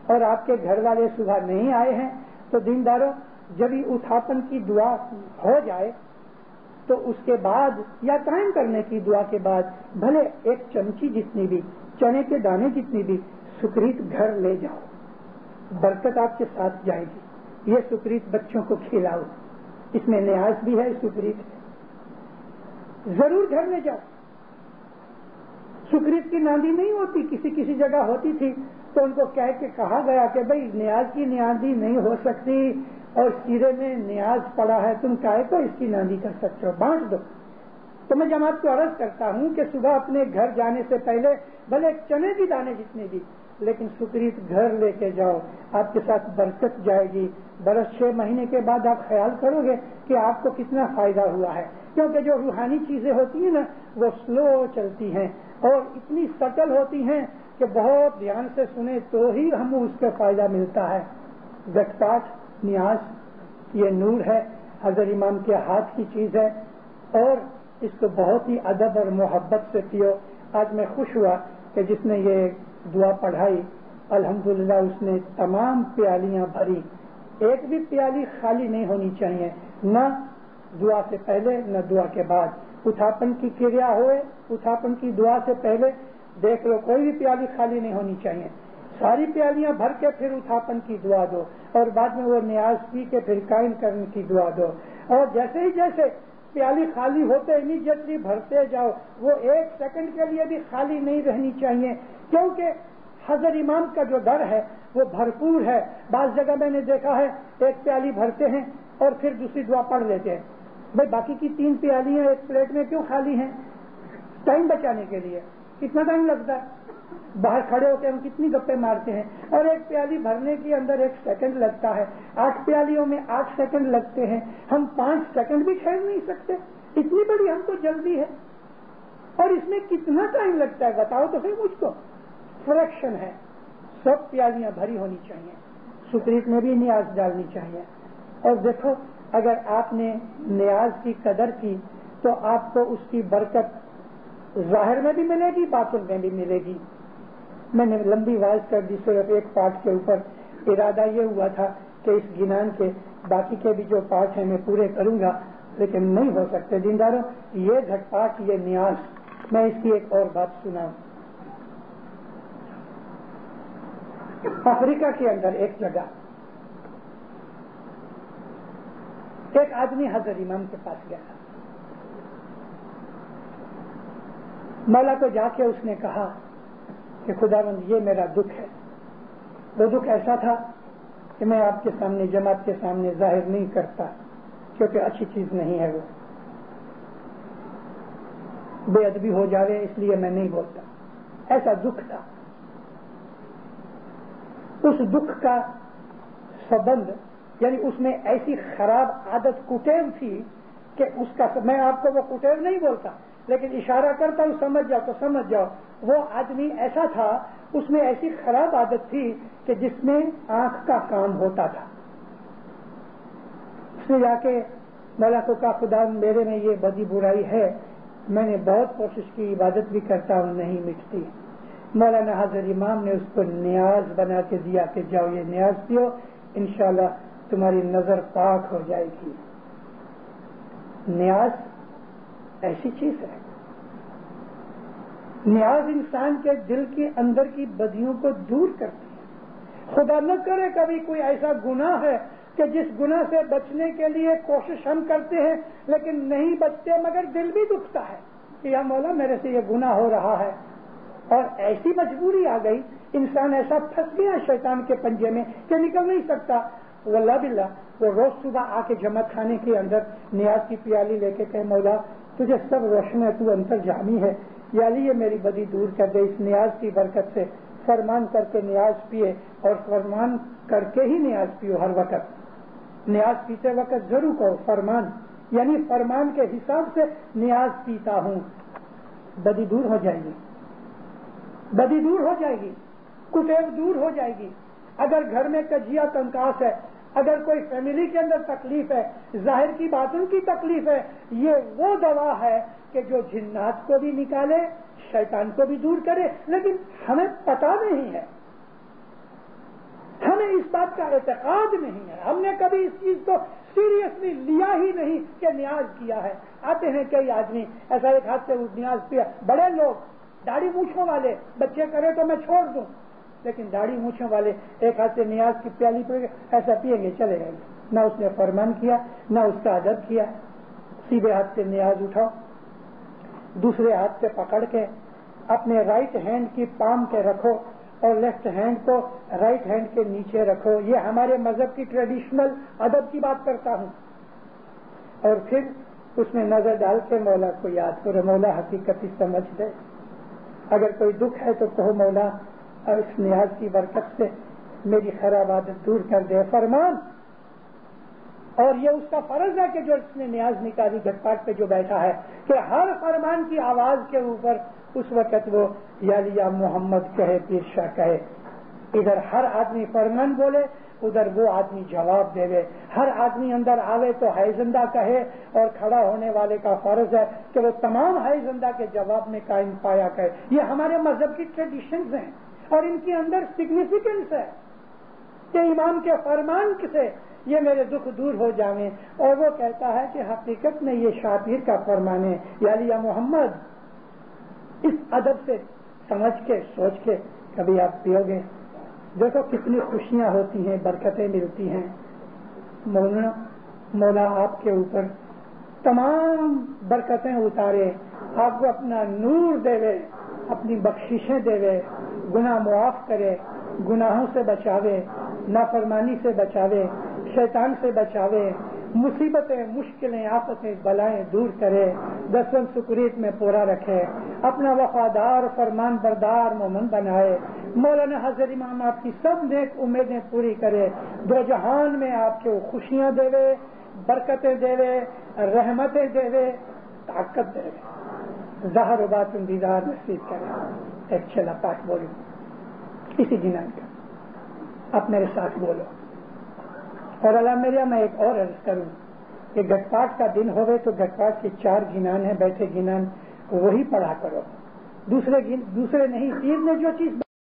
اور آپ کے گھر والے صبح نہیں آئے ہیں تو دینداروں جب ہی اٹھاپن کی دعا ہو جائے تو اس کے بعد یا قائم کرنے کی دعا کے بعد بھلے 1 چمچی جتنی بھی، چنے کے دانے جتنی بھی سکریت گھر لے جاؤ، برکت آپ کے ساتھ جائے گی. یہ سکریت بچوں کو کھلاؤ، اس میں نیاز بھی ہے، سکریت ضرور گھر لے جاؤ. سکریت کی ناندی نہیں ہوتی، کسی جگہ ہوتی تھی تو ان کو کہہ کے کہا گیا کہ بھئی نیاز کی ناندی نہیں ہو سکتی اور سیرے میں نیاز پڑا ہے، تم کہے تو اس کی ناندی کر سکتے ہو، بانٹ دو. تو میں جماعت کو عرض کرتا ہوں کہ صبح اپنے گھر جانے سے پہلے بھلے چنے کی دانے جتنے بھی، لیکن سکریت گھر لے کے جاؤ، آپ کے ساتھ برکت جائے گی. برس 6 مہینے کے بعد آپ خیال کرو گے کہ آپ کو کتنا فائدہ ہوا ہے، کیونکہ جو روحانی چیزیں ہوتی ہیں نا وہ سلو چلتی ہیں اور اتنی سٹل ہوتی ہیں کہ بہت دھیان سے سنیں تو ہی ہمیں اس کا فائدہ ملتا ہے. گٹ پاٹ نیاز یہ نور ہے، حضرت امام کے ہاتھ کی چیز ہے اور اس کو بہت ہی ادب اور محبت سے پیو. آج میں خوش ہوا کہ جس نے یہ دعا پڑھائی الحمدللہ اس نے تمام پیالیاں بھری، ایک بھی پیالی خالی نہیں ہونی چاہیے، نہ دعا سے پہلے نہ دعا کے بعد. اٹھاپن کی کریا ہوئے، اٹھاپن کی دعا سے پہلے دیکھ لو کوئی بھی پیالی خالی نہیں ہونی چاہیے، ساری پیالیاں بھر کے پھر اٹھاپن کی دعا دو اور بعد میں وہ نیاز پی کے پھر قائم کرنے کی دعا دو. اور جیسے پیالی خالی ہوتے امیڈیٹلی بھرتے جاؤ، وہ 1 سیکنڈ کے لیے بھی خالی نہیں رہنی چاہیے، کیونکہ حضرت امام کا جو در ہے وہ بھرپور ہے. بعض جگہ میں نے دیکھا ہے 1 پیالی بھرتے ہیں اور پھر دوسری دعا پڑھ لیتے ہیں. بھائی باقی کی 3 پیالیاں 1 پلیٹ میں کیوں خالی ہیں؟ ٹائم بچانے کے لیے. کتنا ٹائم لگتا ہے؟ باہر کھڑے ہو کے ہم کتنی گپے مارتے ہیں اور 1 پیالی بھرنے کے اندر 1 سیکنڈ لگتا ہے. 8 پیالیوں میں 8 سیکنڈ لگتے ہیں، ہم 5 سیکنڈ بھی ٹھہر نہیں سکتے، اتنی بڑی ہم کو جلدی ہے. اور اس میں کتنا ٹائم لگتا ہے بتاؤ تو صحیح مجھ کو. فریکشن ہے. سب پیالیاں بھری ہونی چاہیے. سکریت میں بھی نیاز ڈالنی چاہیے. اور دیکھو اگر آپ نے نیاز کی قدر کی تو آپ کو اس کی برکت ظاہر میں بھی ملے گی، باطن میں بھی ملے گی. میں نے لمبی واز کر دی، صرف ایک پارٹ کے اوپر. ارادہ یہ ہوا تھا کہ اس گنان کے باقی کے بھی جو پارٹ ہیں میں پورے کروں گا، لیکن نہیں ہو سکتے. دینداروں یہ گھٹ پاٹ، یہ نیاز، میں اس کی ایک اور بات سناؤں. افریقہ کے اندر ایک جگہ ایک آدمی حضرت امام کے پاس گیا، مولا کو جا کے اس نے کہا کہ خداوند یہ میرا دکھ ہے. وہ دکھ ایسا تھا کہ میں آپ کے سامنے، جماعت کے سامنے ظاہر نہیں کرتا کیونکہ اچھی چیز نہیں ہے، وہ بے ادبی ہو جاوے اس لیے میں نہیں بولتا. ایسا دکھ تھا. اس دکھ کا سبند یعنی اس میں ایسی خراب عادت کٹیو تھی کہ اس کا، میں آپ کو وہ کٹیو نہیں بولتا لیکن اشارہ کرتا ہوں، سمجھ جاؤ تو سمجھ جاؤ. وہ آدمی ایسا تھا، اس میں ایسی خراب عادت تھی کہ جس میں آنکھ کا کام ہوتا تھا. اس نے جا کے مولا کو کہا خدا میرے میں یہ بدی برائی ہے، میں نے بہت کوشش کی، عبادت بھی کرتا ہوں نہیں مٹتی. مولانا حضرت امام نے اس کو نیاز بنا کے دیا کہ جاؤ یہ نیاز پیو، انشاءاللہ تمہاری نظر پاک ہو جائے گی. نیاز ایسی چیز ہے، نیاز انسان کے دل کے اندر کی بدیوں کو دور کرتی ہے. خدا نہ کرے کبھی کوئی ایسا گناہ ہے کہ جس گناہ سے بچنے کے لیے کوشش ہم کرتے ہیں لیکن نہیں بچتے، مگر دل بھی دکھتا ہے کہ یا مولا میرے سے یہ گناہ ہو رہا ہے. اور ایسی مجبوری آ گئی، انسان ایسا پھنس گیا شیطان کے پنجے میں کہ نکل نہیں سکتا. واللہ باللہ وہ روز صبح آ کے جماعت خانے کے اندر نیاز کی پیالی لے کے کہے مولا تجھے سب روشن ہے، تو انتر جامی ہے، یا یہ میری بدی دور کر دے اس نیاز کی برکت سے. فرمان کر کے نیاز پیے اور فرمان کر کے ہی نیاز پیو. ہر وقت نیاز پیتے وقت ضرور کہو فرمان، یعنی فرمان کے حساب سے نیاز پیتا ہوں. بدی دور ہو جائے گی، بدی دور ہو جائے گی، کٹیو دور ہو جائے گی. اگر گھر میں کجیا کنکاس ہے، اگر کوئی فیملی کے اندر تکلیف ہے، ظاہر کی باطن کی تکلیف ہے، یہ وہ دوا ہے کہ جو جنات کو بھی نکالے، شیطان کو بھی دور کرے. لیکن ہمیں پتہ نہیں ہے، ہمیں اس بات کا اعتقاد نہیں ہے، ہم نے کبھی اس چیز کو سیریسلی لیا ہی نہیں کہ نیاز کیا ہے. آتے ہیں کئی آدمی ایسا ایک ہاتھ سے نیاز پیا، بڑے لوگ داڑھی مونچھوں والے، بچے کرے تو میں چھوڑ دوں، لیکن داڑھی مونچھوں والے ایک ہاتھ سے نیاز کی پیالی پہ ایسا پیئیں گے چلے گئے. نہ اس نے فرمان کیا، نہ اس کا ادب کیا. سیدھے ہاتھ سے نیاز اٹھاؤ، دوسرے ہاتھ سے پکڑ کے اپنے رائٹ ہینڈ کی پام کے رکھو اور لیفٹ ہینڈ کو رائٹ ہینڈ کے نیچے رکھو. یہ ہمارے مذہب کی ٹریڈیشنل ادب کی بات کرتا ہوں. اور پھر اس میں نظر ڈال کے مولا کو یاد کرو، مولا حقیقت سمجھ دے. اگر کوئی دکھ ہے تو کہو مولا اور اس نیاز کی برکت سے میری خراب عادت دور کر دے. فرمان، اور یہ اس کا فرض ہے کہ جو اس نے نیاز نکالی گھٹ پاٹ پہ جو بیٹھا ہے کہ ہر فرمان کی آواز کے اوپر اس وقت وہ یا محمد کہے، پیر شاہ کہے. ادھر ہر آدمی فرمان بولے، ادھر وہ آدمی جواب دے. ہر آدمی اندر آوے تو ہے زندہ کہے، اور کھڑا ہونے والے کا فرض ہے کہ وہ تمام ہے زندہ کے جواب میں قائم پایا کہے. یہ ہمارے مذہب کی ٹریڈیشنز ہیں اور ان کے اندر سگنیفیکنس ہے کہ امام کے فرمان سے یہ میرے دکھ دور ہو جائیں. اور وہ کہتا ہے کہ حقیقت میں یہ شاہ پیر کا فرمان ہے. یا محمد، اس ادب سے سمجھ کے سوچ کے کبھی آپ پیو گے، دیکھو کتنی خوشیاں ہوتی ہیں، برکتیں ملتی ہیں. مولا آپ کے اوپر تمام برکتیں اتارے، آپ کو اپنا نور دے، اپنی بخششیں دے، گناہ معاف کرے، گناہوں سے بچاوے، نافرمانی سے بچاوے، شیطان سے بچاوے، مصیبتیں، مشکلیں، آفتیں، بلائیں دور کرے، دسویں سکریت میں پورا رکھے، اپنا وفادار فرمان بردار مومن بنائے. مولانا حضرت امام آپ کی سب نیک امیدیں پوری کرے، دو جہان میں آپ کو خوشیاں دے، برکتیں دے، رحمتیں دے، طاقت دے، ظاہر و باطن دیدار نصیب کرے. ایک چھلا پاٹ بولو اسی دن کا، آپ میرے ساتھ بولو. اور اللہ میرا میں ایک اور عرض کروں کہ گھٹ پاٹ کا دن ہوئے تو گھٹ پاٹ کے 4 گنان ہیں، بیٹھے گنان وہی پڑھا کرو، دوسرے نہیں. پیر نے جو چیز